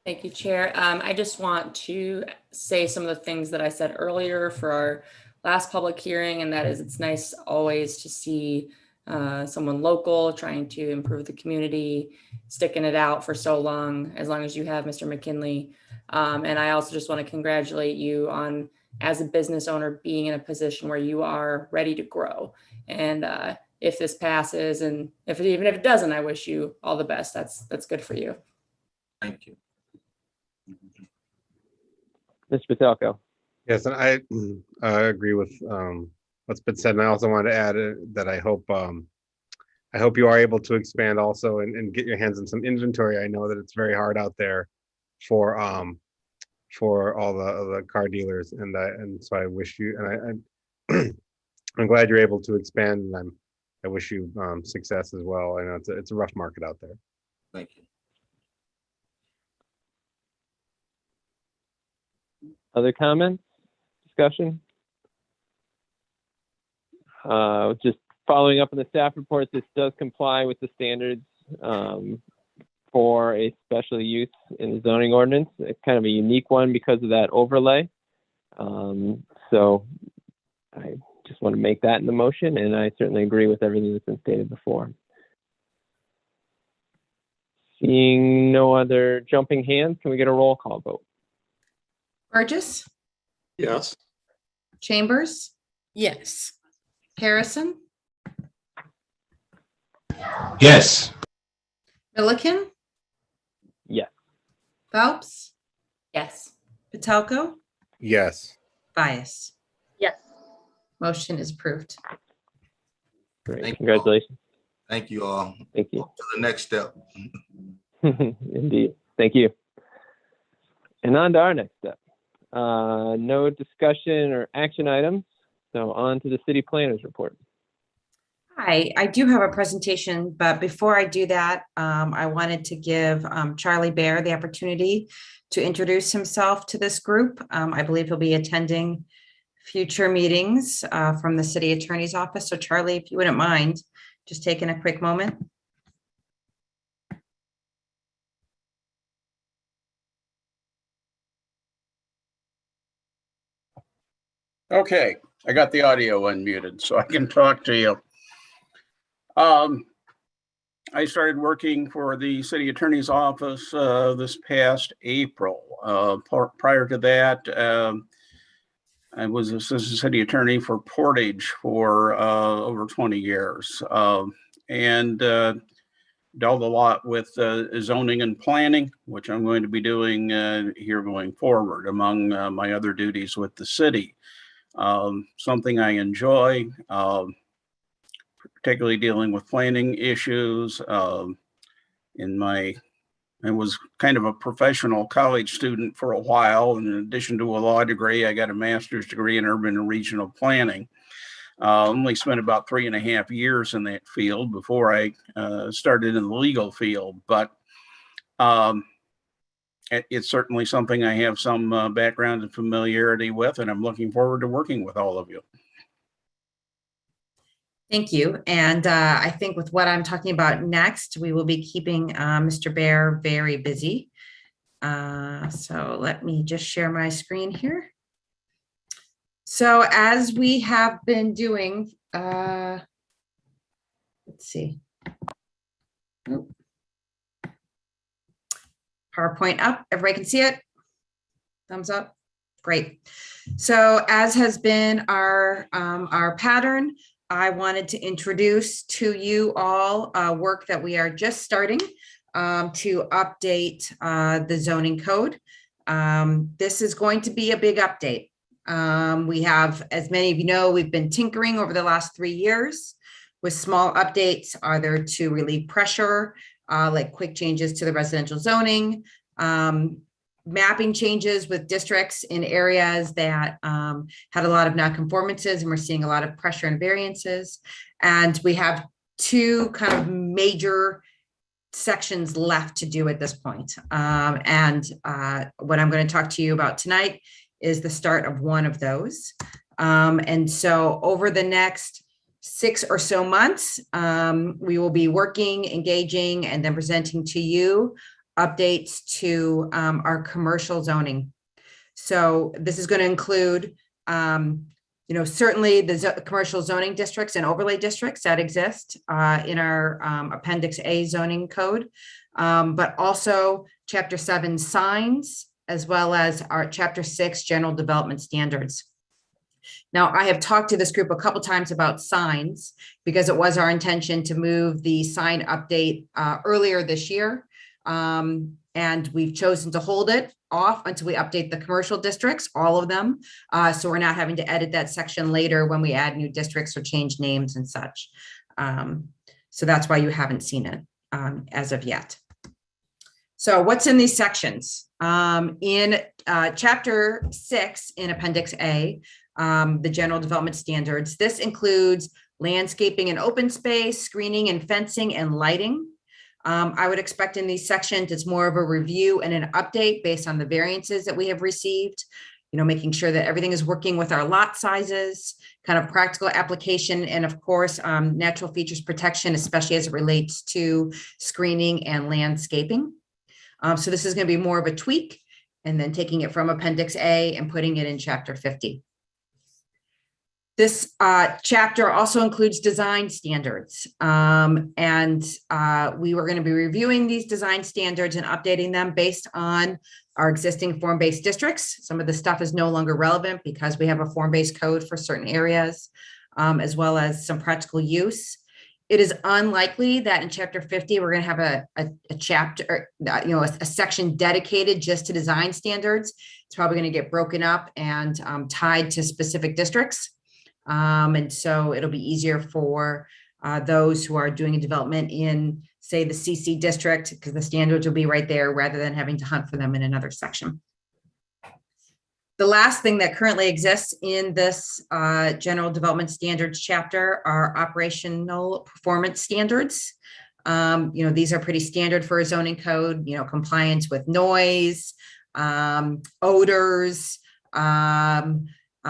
Thank you, Chair. I just want to say some of the things that I said earlier for our last public hearing, and that is it's nice always to see someone local trying to improve the community, sticking it out for so long as you have, Mr. McKinley. And I also just want to congratulate you on, as a business owner, being in a position where you are ready to grow. And if this passes, and even if it doesn't, I wish you all the best. That's good for you. Thank you. Mr. Patelko. Yes, and I agree with what's been said. And I also wanted to add that I hope you are able to expand also and get your hands on some inventory. I know that it's very hard out there for all the car dealers, and so I wish you, and I'm glad you're able to expand, and I wish you success as well. I know it's a rough market out there. Thank you. Other comments, discussion? Just following up on the staff report, this does comply with the standards for a special use in the zoning ordinance. It's kind of a unique one because of that overlay. So I just want to make that in the motion, and I certainly agree with everything that's been stated before. Seeing no other jumping hands, can we get a roll call vote? Burgess, Yes. Chambers, Yes. Harrison, Yes. Milliken, Yes. Phelps, Yes. Patelko, Yes. Bias. Yes. Motion is approved. Great. Thank you. Congratulations. Thank you all. Thank you. To the next step. Indeed. Thank you. And on to our next step. No discussion or action items. So on to the city planner's report. Hi, I do have a presentation, but before I do that, I wanted to give Charlie Bear the opportunity to introduce himself to this group. I believe he'll be attending future meetings from the city attorney's office. So Charlie, if you wouldn't mind just taking a quick moment. Okay, I got the audio unmuted so I can talk to you. I started working for the city attorney's office this past April. Prior to that, I was assistant city attorney for Portage for over 20 years and dealt a lot with zoning and planning, which I'm going to be doing here going forward among my other duties with the city. Something I enjoy, particularly dealing with planning issues, I was kind of a professional college student for a while. In addition to a law degree, I got a master's degree in urban and regional planning. Only spent about 3.5 years in that field before I started in the legal field. But it's certainly something I have some background and familiarity with, and I'm looking forward to working with all of you. Thank you. And I think with what I'm talking about next, we will be keeping Mr. Bear very busy. So let me just share my screen here. So as we have been doing, let's see. Oop. PowerPoint up, everybody can see it? Thumbs up, great. So as has been our pattern, I wanted to introduce to you all work that we are just starting to update the zoning code. This is going to be a big update. We have, as many of you know, we've been tinkering over the last 3 years with small updates, either to relieve pressure, like quick changes to the residential zoning, mapping changes with districts in areas that had a lot of nonconformances, and we're seeing a lot of pressure and variances. And we have 2 kind of major sections left to do at this point. What I'm going to talk to you about tonight is the start of one of those. And so over the next 6 or so months, we will be working, engaging, and then presenting to you updates to our commercial zoning. So this is going to include, certainly the commercial zoning districts and overlay districts that exist in our Appendix A zoning code, but also Chapter 7 signs, as well as our Chapter 6 general development standards. Now, I have talked to this group a couple times about signs because it was our intention to move the sign update earlier this year. And we've chosen to hold it off until we update the commercial districts, all of them. So we're not having to edit that section later when we add new districts or change names and such. So that's why you haven't seen it as of yet. So what's in these sections? In Chapter 6 in Appendix A, the general development standards, this includes landscaping and open space, screening and fencing and lighting. I would expect in these sections, it's more of a review and an update based on the variances that we have received, making sure that everything is working with our lot sizes, kind of practical application, and of course, natural features protection, especially as it relates to screening and landscaping. So this is going to be more of a tweak, and then taking it from Appendix A and putting it in Chapter 50. This chapter also includes design standards, and we were going to be reviewing these design standards and updating them based on our existing form-based districts. Some of the stuff is no longer relevant because we have a form-based code for certain areas, as well as some practical use. It is unlikely that in Chapter 50, we're going to have a chapter, a section dedicated just to design standards. It's probably going to get broken up and tied to specific districts. And so it'll be easier for those who are doing a development in, say, the CC district, because the standards will be right there rather than having to hunt for them in another section. The last thing that currently exists in this general development standards chapter are operational performance standards. These are pretty standard for a zoning code, compliance with noise, odors,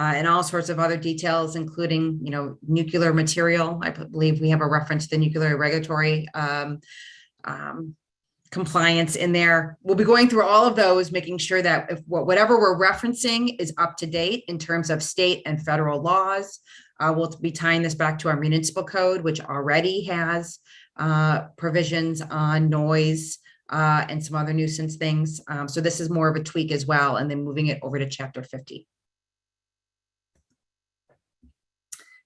and all sorts of other details, including, nuclear material. I believe we have a reference to the nuclear regulatory compliance in there. We'll be going through all of those, making sure that if whatever we're referencing is up to date in terms of state and federal laws. We'll be tying this back to our municipal code, which already has provisions on noise and some other nuisance things. So this is more of a tweak as well, and then moving it over to Chapter 50.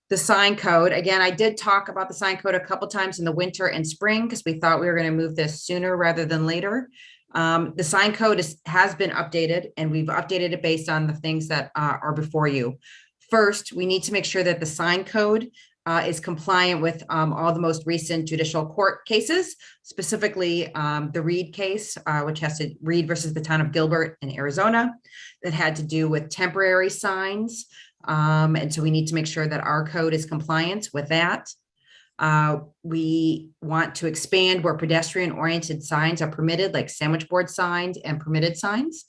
The sign code, again, I did talk about the sign code a couple times in the winter and spring because we thought we were going to move this sooner rather than later. The sign code has been updated, and we've updated it based on the things that are before you. First, we need to make sure that the sign code is compliant with all the most recent judicial court cases, specifically the Reed case, which has to Reed versus the town of Gilbert in Arizona, that had to do with temporary signs. And so we need to make sure that our code is compliant with that. We want to expand where pedestrian-oriented signs are permitted, like sandwich board signs and permitted signs.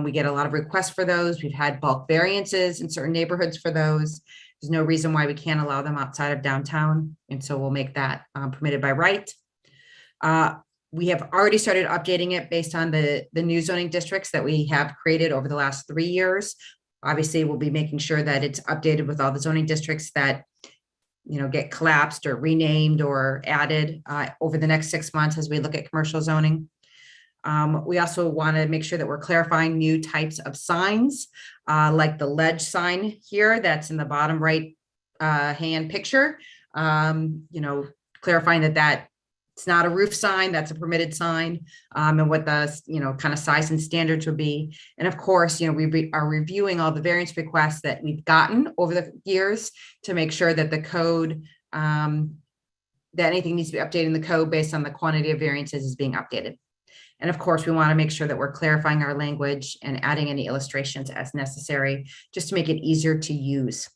We get a lot of requests for those. We've had bulk variances in certain neighborhoods for those. There's no reason why we can't allow them outside of downtown. And so we'll make that permitted by right. We have already started updating it based on the new zoning districts that we have created over the last 3 years. Obviously, we'll be making sure that it's updated with all the zoning districts that get collapsed or renamed or added over the next 6 months as we look at commercial zoning. We also want to make sure that we're clarifying new types of signs, like the ledge sign here that's in the bottom right hand picture. Clarifying that it's not a roof sign, that's a permitted sign, and what the kind of size and standards would be. And of course, we are reviewing all the variance requests that we've gotten over the years to make sure that the code, that anything needs to be updated in the code based on the quantity of variances is being updated. And of course, we want to make sure that we're clarifying our language and adding any illustrations as necessary, just to make it easier to use.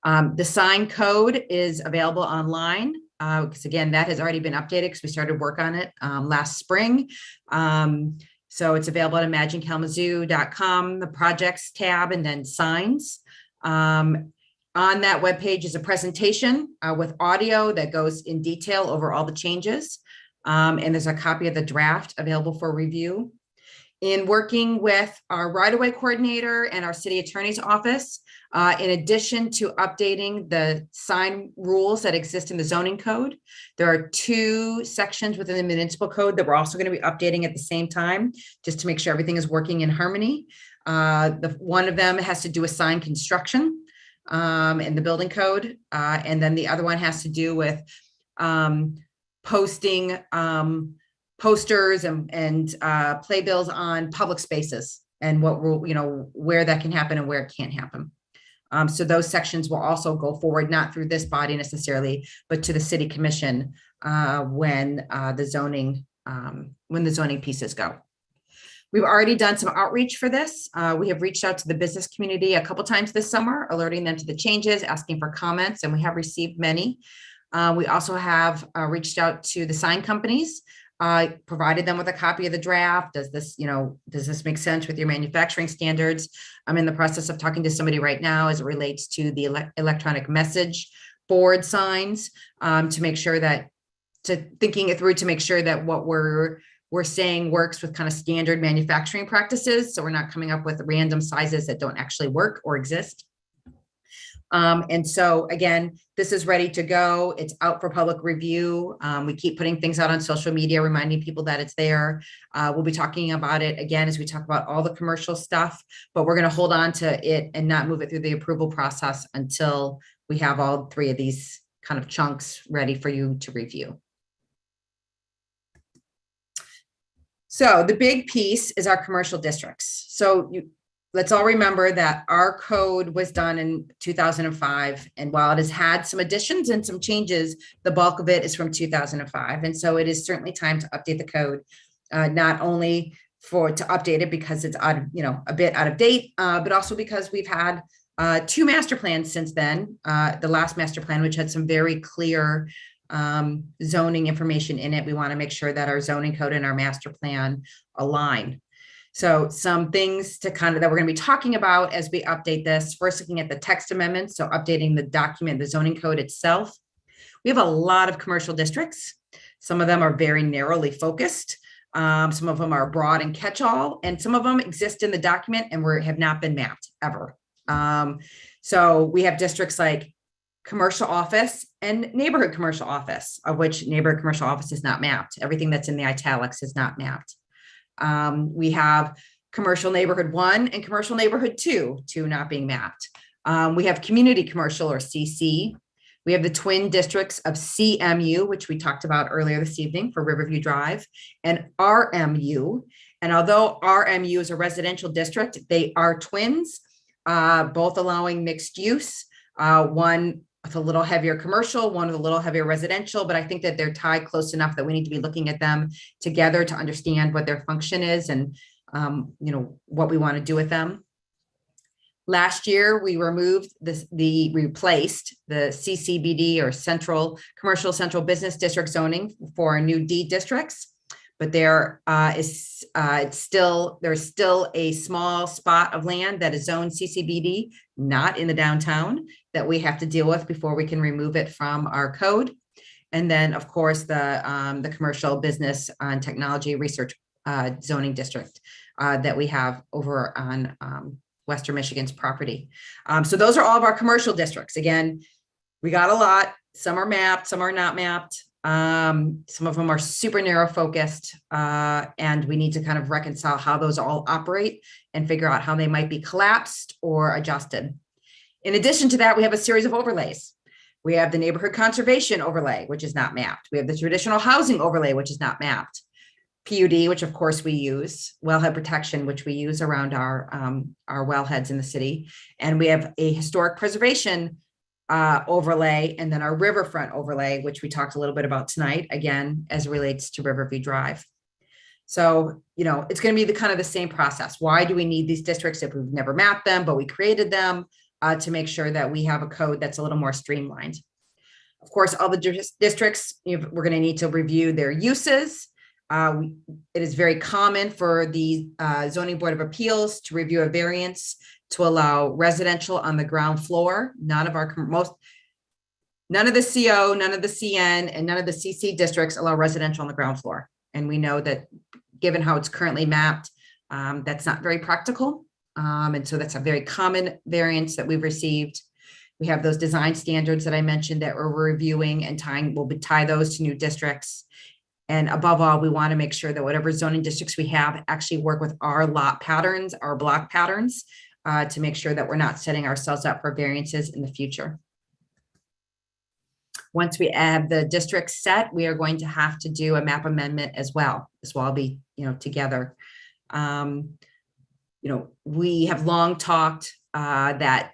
The sign code is available online, because again, that has already been updated because we started work on it last spring. So it's available at imaginekalamazoo.com, the projects tab, and then signs. On that webpage is a presentation with audio that goes in detail over all the changes. And there's a copy of the draft available for review. In working with our right-of-way coordinator and our city attorney's office, in addition to updating the sign rules that exist in the zoning code, there are 2 sections within the municipal code that we're also going to be updating at the same time, just to make sure everything is working in harmony. One of them has to do with sign construction in the building code. And then the other one has to do with posting posters and playbills on public spaces and what where that can happen and where it can't happen. So those sections will also go forward, not through this body necessarily, but to the city commission when the zoning pieces go. We've already done some outreach for this. We have reached out to the business community a couple times this summer, alerting them to the changes, asking for comments, and we have received many. We also have reached out to the sign companies, provided them with a copy of the draft. Does this make sense with your manufacturing standards? I'm in the process of talking to somebody right now as it relates to the electronic message board signs, to make sure that, thinking it through to make sure that what we're saying works with kind of standard manufacturing practices. So we're not coming up with random sizes that don't actually work or exist. And so again, this is ready to go. It's out for public review. We keep putting things out on social media, reminding people that it's there. We'll be talking about it again as we talk about all the commercial stuff, but we're going to hold on to it and not move it through the approval process until we have all 3 of these kind of chunks ready for you to review. So the big piece is our commercial districts. So let's all remember that our code was done in 2005. And while it has had some additions and some changes, the bulk of it is from 2005. And so it is certainly time to update the code, not only to update it because it's a bit out of date, but also because we've had 2 master plans since then. The last master plan, which had some very clear zoning information in it. We want to make sure that our zoning code and our master plan align. So some things that we're going to be talking about as we update this. First, looking at the text amendments, so updating the document, the zoning code itself. We have a lot of commercial districts. Some of them are very narrowly focused. Some of them are broad and catch-all, and some of them exist in the document and have not been mapped ever. So we have districts like commercial office and neighborhood commercial office, of which neighborhood commercial office is not mapped. Everything that's in the italics is not mapped. We have commercial neighborhood 1 and commercial neighborhood 2 not being mapped. We have community commercial, or CC. We have the twin districts of CMU, which we talked about earlier this evening for Riverview Drive, and RMU. And although RMU is a residential district, they are twins, both allowing mixed use. One with a little heavier commercial, one with a little heavier residential, but I think that they're tied close enough that we need to be looking at them together to understand what their function is and, you know, what we want to do with them. Last year, we removed replaced the CCBD or Commercial Central Business District zoning for our new D districts. But there's still a small spot of land that is zoned CCBD, not in the downtown, that we have to deal with before we can remove it from our code. And then, of course, the Commercial Business and Technology Research zoning district that we have over on Western Michigan's property. So those are all of our commercial districts. Again, we got a lot. Some are mapped, some are not mapped. Some of them are super narrow focused, and we need to kind of reconcile how those all operate and figure out how they might be collapsed or adjusted. In addition to that, we have a series of overlays. We have the neighborhood conservation overlay, which is not mapped. We have the traditional housing overlay, which is not mapped. PUD, which of course we use, wellhead protection, which we use around our wellheads in the city. And we have a historic preservation overlay, and then our riverfront overlay, which we talked a little bit about tonight, again, as it relates to Riverview Drive. So, you know, it's going to be the kind of the same process. Why do we need these districts if we've never mapped them, but we created them to make sure that we have a code that's a little more streamlined? Of course, all the districts, we're going to need to review their uses. It is very common for the Zoning Board of Appeals to review a variance to allow residential on the ground floor. None of the CO, none of the CN, and none of the CC districts allow residential on the ground floor. And we know that given how it's currently mapped, that's not very practical. And so that's a very common variance that we've received. We have those design standards that I mentioned that we're reviewing and we'll tie those to new districts. And above all, we want to make sure that whatever zoning districts we have actually work with our lot patterns, our block patterns, to make sure that we're not setting ourselves up for variances in the future. Once we have the districts set, we are going to have to do a map amendment as well. This will all be, together. We have long talked that,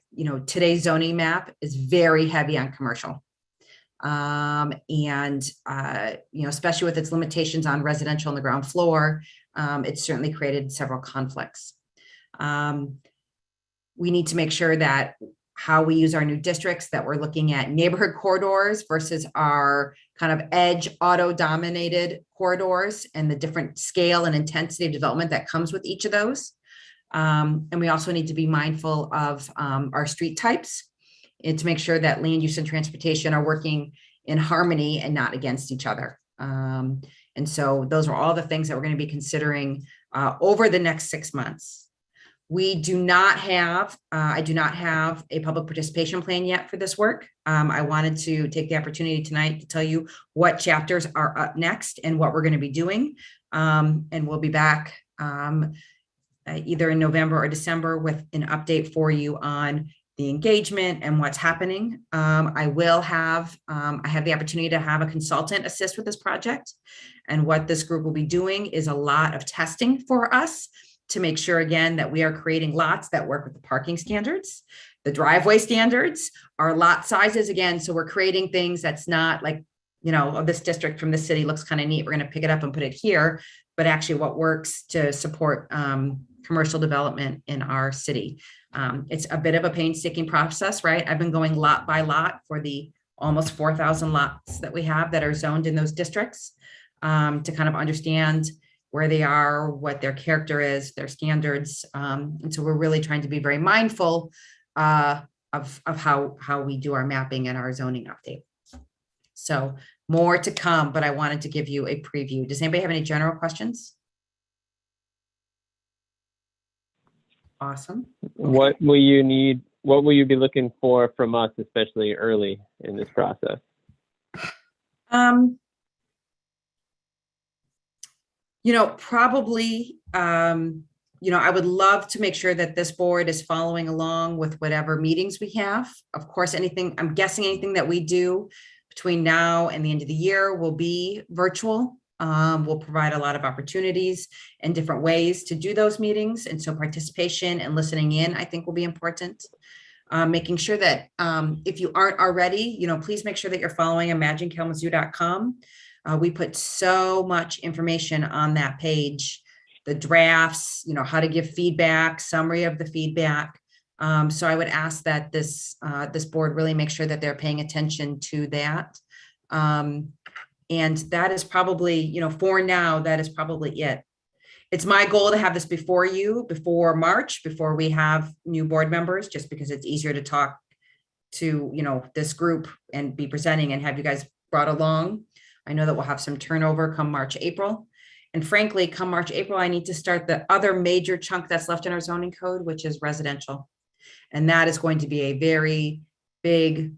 today's zoning map is very heavy on commercial. Especially with its limitations on residential on the ground floor, it's certainly created several conflicts. We need to make sure that how we use our new districts, that we're looking at neighborhood corridors versus our kind of edge auto dominated corridors and the different scale and intensity of development that comes with each of those. And we also need to be mindful of our street types and to make sure that land use and transportation are working in harmony and not against each other. And so those are all the things that we're going to be considering over the next 6 months. I do not have a public participation plan yet for this work. I wanted to take the opportunity tonight to tell you what chapters are up next and what we're going to be doing. And we'll be back either in November or December with an update for you on the engagement and what's happening. I have the opportunity to have a consultant assist with this project. And what this group will be doing is a lot of testing for us to make sure, again, that we are creating lots that work with the parking standards, the driveway standards, our lot sizes, again. So we're creating things that's not like, this district from this city looks kind of neat, we're going to pick it up and put it here, but actually what works to support commercial development in our city. It's a bit of a painstaking process, right? I've been going lot by lot for the almost 4,000 lots that we have that are zoned in those districts to kind of understand where they are, what their character is, their standards. And so we're really trying to be very mindful of how we do our mapping and our zoning update. So more to come, but I wanted to give you a preview. Does anybody have any general questions? Awesome. Okay. What will you need? What will you be looking for from us, especially early in this process? Probably, I would love to make sure that this board is following along with whatever meetings we have. Of course, I'm guessing anything that we do between now and the end of the year will be virtual. We'll provide a lot of opportunities and different ways to do those meetings. And so participation and listening in, I think, will be important. making sure that if you aren't already, please make sure that you're following imaginekalamazoo.com. We put so much information on that page, the drafts, how to give feedback, summary of the feedback. So I would ask that this board really make sure that they're paying attention to that. And that is probably, for now, that is probably it. It's my goal to have this before March, before we have new board members, just because it's easier to talk to, this group and be presenting and have you guys brought along. I know that we'll have some turnover come March, April. And frankly, come March, April, I need to start the other major chunk that's left in our zoning code, which is residential. And that is going to be a very big,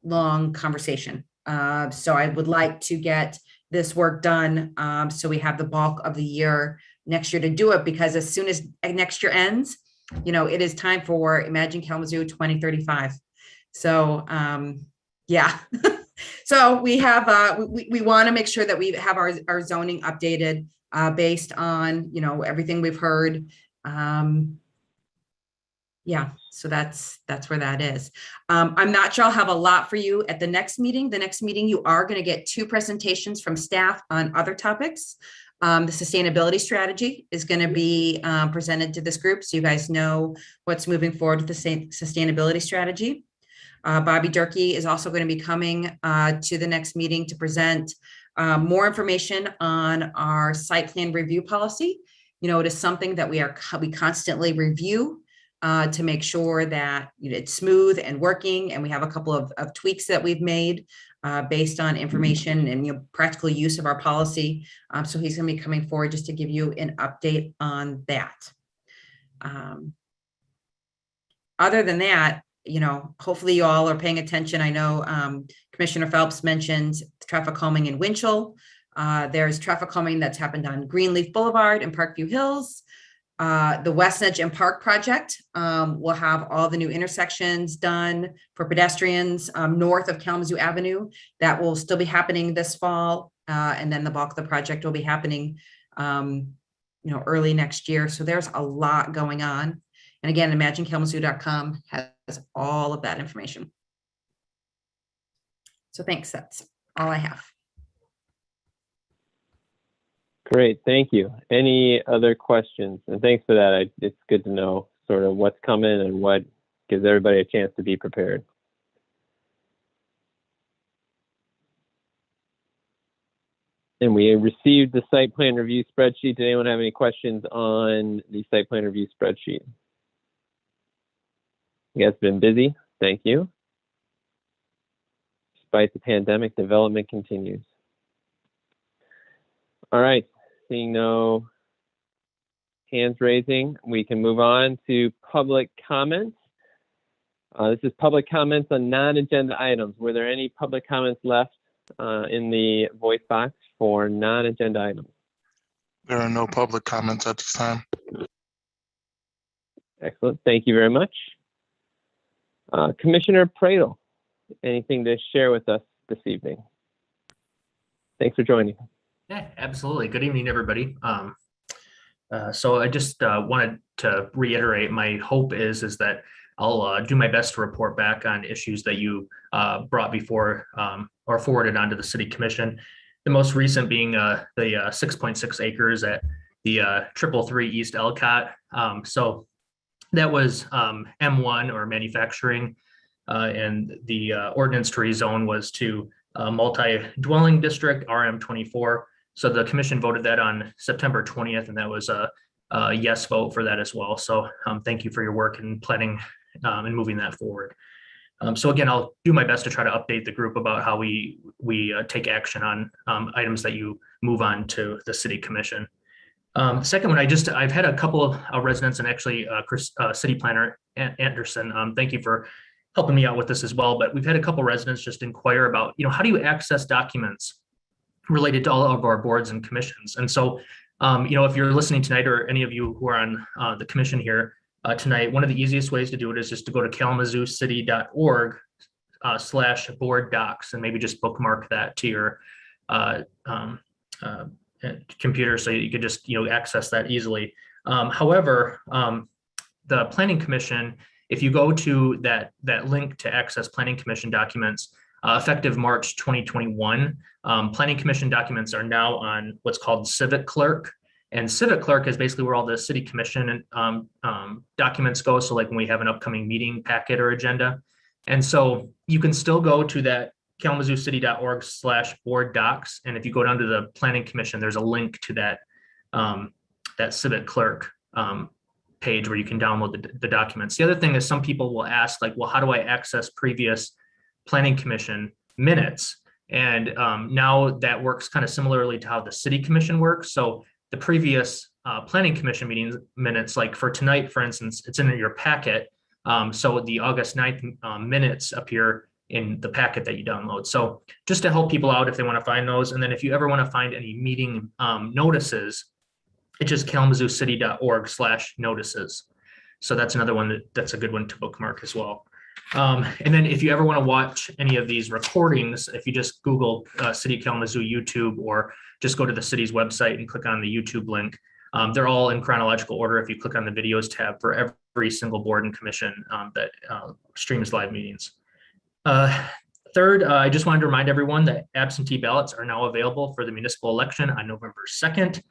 long conversation. So I would like to get this work done so we have the bulk of the year next year to do it, because as soon as next year ends, it is time for Imagine Kalamazoo 2035. So yeah. So we have we want to make sure that we have our zoning updated based on everything we've heard. Yeah, so that's where that is. I'm not sure I'll have a lot for you at the next meeting. The next meeting, you are going to get 2 presentations from staff on other topics. The sustainability strategy is going to be presented to this group, so you guys know what's moving forward with the sustainability strategy. Bobby Durkee is also going to be coming to the next meeting to present more information on our site plan review policy. It is something that we constantly review to make sure that it's smooth and working. And we have a couple of tweaks that we've made based on information and practical use of our policy. So he's going to be coming forward just to give you an update on that. Other than that, hopefully you all are paying attention. I know Commissioner Phelps mentioned traffic calming in Winchell. There's traffic calming that's happened on Greenleaf Boulevard and Parkview Hills. The West Edge and Park project will have all the new intersections done for pedestrians north of Kalamazoo Avenue. That will still be happening this fall. And then the bulk of the project will be happening early next year. So there's a lot going on. And again, imaginekalamazoo.com has all of that information. So thanks, that's all I have. Great, thank you. Any other questions? And thanks for that. It's good to know sort of what's coming and what gives everybody a chance to be prepared. And we received the site plan review spreadsheet. Did anyone have any questions on the site plan review spreadsheet? You guys been busy, thank you. Despite the pandemic, development continues. All right, seeing no hands raising, we can move on to public comments. This is public comments on non-agenda items. Were there any public comments left in the voice box for non-agenda items? There are no public comments at this time. Excellent, thank you very much. Commissioner Pradel, anything to share with us this evening? Thanks for joining. Yeah, absolutely. Good evening, everybody. So I just wanted to reiterate my hope is that I'll do my best to report back on issues that you brought before or forwarded onto the City Commission. The most recent being the 6.6 acres at the 333 East Elcott. So that was M1 or manufacturing, and the ordinance to rezone was to multi-dwelling district RM24. So the commission voted that on September 20th, and that was a yes vote for that as well. So thank you for your work in planning and moving that forward. So again, I'll do my best to try to update the group about how we take action on items that you move on to the City Commission. Second one, I've had a couple of residents, and actually City Planner Anderson, thank you for helping me out with this as well. But we've had a couple of residents just inquire about, how do you access documents related to all of our boards and commissions? And so, if you're listening tonight, or any of you who are on the commission here tonight, one of the easiest ways to do it is just to go to kalamazooCity.org/board docs, and maybe just bookmark that to your computer so you could just access that easily. However, the Planning Commission if you go to that link to access Planning Commission documents, effective March 2021, Planning Commission documents are now on what's called Civic Clerk. And Civic Clerk is basically where all the city commission documents go. So like when we have an upcoming meeting packet or agenda. And so you can still go to that kalamazoocity.org/board docs. And if you go down to the Planning Commission, there's a link to that, that Civic Clerk page where you can download the documents. The other thing is some people will ask like, well, how do I access previous Planning Commission minutes? And now that works kind of similarly to how the City Commission works. So the previous Planning Commission meetings minutes, like for tonight, for instance, it's in your packet. So the August 9th minutes appear in the packet that you download. So just to help people out if they want to find those. And then if you ever want to find any meeting notices, it's just kalamazoocity.org/notices. So that's another one that's a good one to bookmark as well. And then if you ever want to watch any of these recordings, if you just Google City Kalamazoo YouTube, or just go to the city's website and click on the YouTube link, they're all in chronological order. If you click on the videos tab for every single board and commission that streams live meetings. Third, I just wanted to remind everyone that absentee ballots are now available for the municipal election on November 2nd.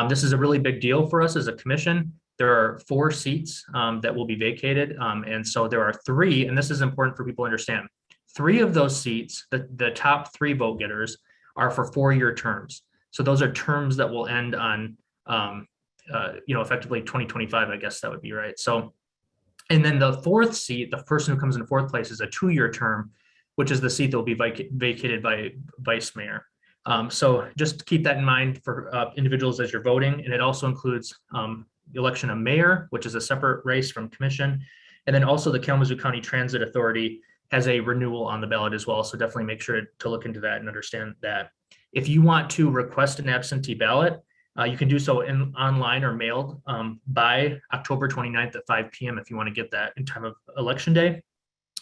This is a really big deal for us as a commission. There are 4 seats that will be vacated. And so there are 3, and this is important for people to understand. 3 of those seats, the top 3 vote getters, are for 4-year terms. So those are terms that will end on, effectively 2025, I guess that would be right. So, and then the 4th seat, the person who comes in 4th place, is a 2-year term, which is the seat that will be vacated by vice mayor. So just keep that in mind for individuals as you're voting. And it also includes the election of mayor, which is a separate race from commission. And then also the Kalamazoo County Transit Authority has a renewal on the ballot as well. So definitely make sure to look into that and understand that. If you want to request an absentee ballot, you can do so online or mailed by October 29th at 5 p.m. if you want to get that in time of election day.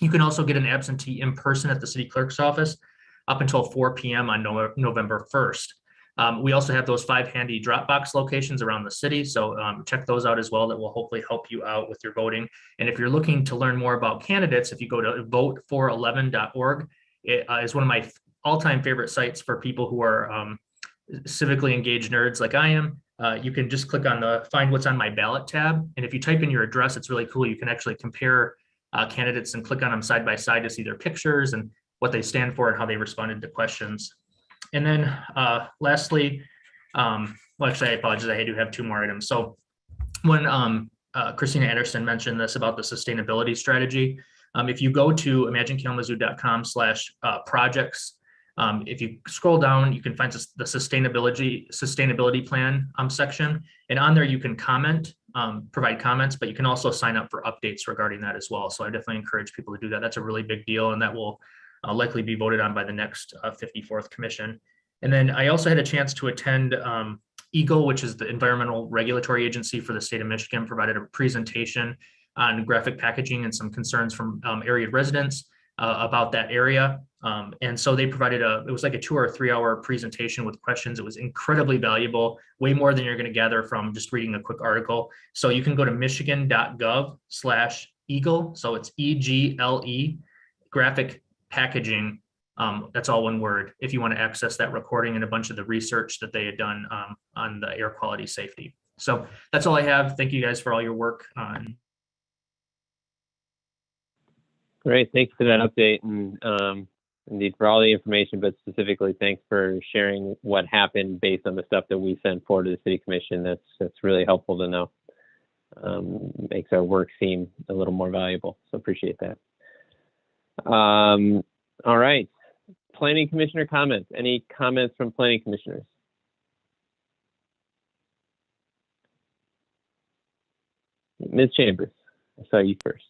You can also get an absentee in person at the city clerk's office up until 4 p.m. on November 1st. We also have those 5 handy Dropbox locations around the city. So check those out as well. That will hopefully help you out with your voting. And if you're looking to learn more about candidates, if you go to vote411.org, it is one of my all-time favorite sites for people who are civically engaged nerds like I am. You can just click on the Find What's on My Ballot tab. And if you type in your address, it's really cool. You can actually compare candidates and click on them side by side to see their pictures and what they stand for and how they responded to questions. And then lastly, well, actually, I apologize. I do have 2 more items. So when Christina Anderson mentioned this about the sustainability strategy, if you go to imaginekalamazoo.com/projects, if you scroll down, you can find the sustainability plan section. And on there, you can comment, provide comments, but you can also sign up for updates regarding that as well. So I definitely encourage people to do that. That's a really big deal, and that will likely be voted on by the next 54th commission. And then I also had a chance to attend EGLE, which is the Environmental Regulatory Agency for the state of Michigan, provided a presentation on graphic packaging and some concerns from area residents about that area. And so they provided it was like a 2 or 3 hour presentation with questions. It was incredibly valuable, way more than you're going to gather from just reading a quick article. So you can go to michigan.gov/EGLE. So it's EGLE, graphic packaging. That's all one word. If you want to access that recording and a bunch of the research that they had done on the air quality safety. So that's all I have. Thank you guys for all your work on. Great, thanks for that update, and indeed for all the information, but specifically thanks for sharing what happened based on the stuff that we sent forward to the City Commission. That's really helpful to know. Makes our work seem a little more valuable, so appreciate that. All right, Planning Commissioner comments. Any comments from Planning Commissioners? Ms. Chambers, I saw you first.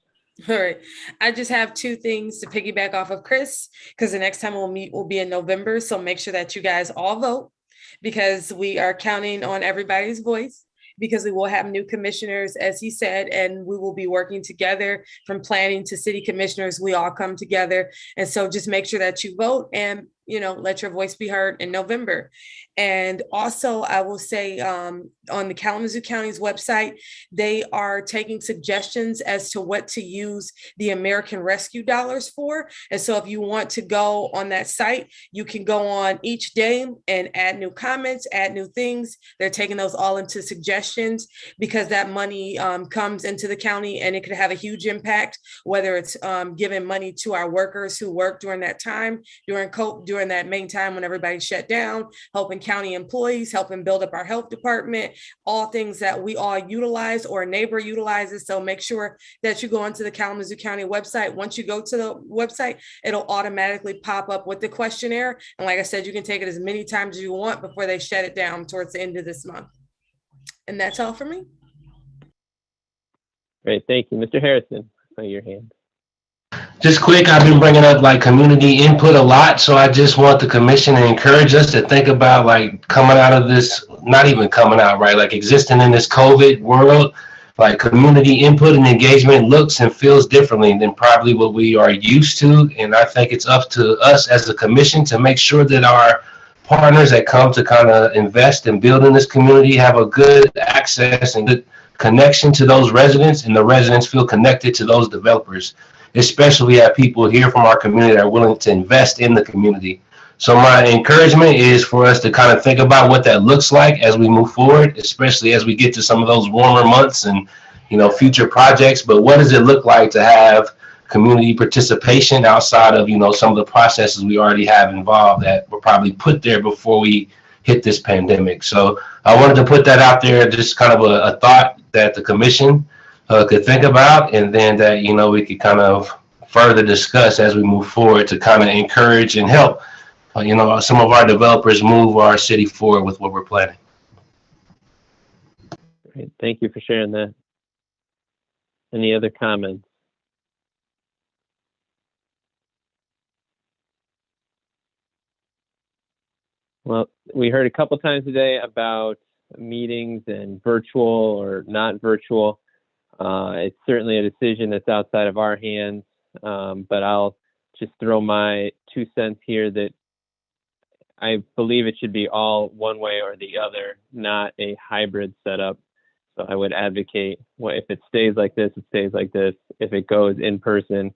All right. I just have 2 things to piggyback off of Chris, because the next time we'll meet will be in November. So make sure that you guys all vote, because we are counting on everybody's voice, because we will have new commissioners, as he said, and we will be working together from planning to city commissioners. We all come together. And so just make sure that you vote. And let your voice be heard in November. And also, I will say on the Kalamazoo County's website, they are taking suggestions as to what to use the American Rescue dollars for. And so if you want to go on that site, you can go on each day and add new comments, add new things. They're taking those all into suggestions because that money comes into the county and it could have a huge impact, whether it's giving money to our workers who work during that time, during that main time when everybody shut down, helping county employees, helping build up our health department, all things that we all utilize or a neighbor utilizes. So make sure that you go onto the Kalamazoo County website. Once you go to the website, it'll automatically pop up with the questionnaire. And like I said, you can take it as many times as you want before they shut it down towards the end of this month. And that's all for me. Great, thank you. Mr. Harrison, I saw your hand. Just quick, I've been bringing up like community input a lot, so I just want the commission to encourage us to think about like coming out of this, not even coming out, right? Like existing in this COVID world, like community input and engagement looks and feels differently than probably what we are used to. And I think it's up to us as a commission to make sure that our partners that come to kind of invest and build in this community have a good access and good connection to those residents, and the residents feel connected to those developers. Especially we have people here from our community that are willing to invest in the community. So my encouragement is for us to kind of think about what that looks like as we move forward, especially as we get to some of those warmer months and, future projects. But what does it look like to have community participation outside of, some of the processes we already have involved that were probably put there before we hit this pandemic. So I wanted to put that out there, just kind of a thought that the commission could think about, and then that, we could kind of further discuss as we move forward to kind of encourage and help, some of our developers move our city forward with what we're planning. Great, thank you for sharing that. Any other comments? Well, we heard a couple times today about meetings and virtual or not virtual. It's certainly a decision that's outside of our hands, but I'll just throw my 2 cents here that I believe it should be all one way or the other, not a hybrid setup. So I would advocate, if it stays like this, it stays like this. If it goes in person,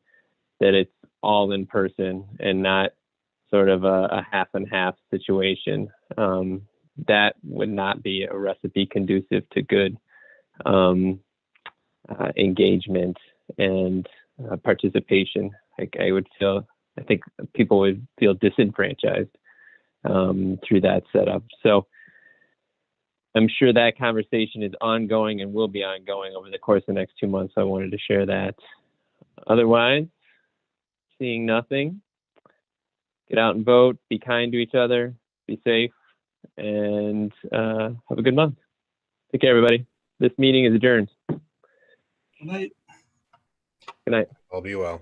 that it's all in person and not sort of a half and half situation. That would not be a recipe conducive to good engagement and participation. I think people would feel disenfranchised through that setup. So I'm sure that conversation is ongoing and will be ongoing over the course of the next 2 months. So I wanted to share that. Otherwise, seeing nothing, get out and vote, be kind to each other, be safe, and have a good month. Take care, everybody. This meeting is adjourned. Good night. Good night. I'll be well.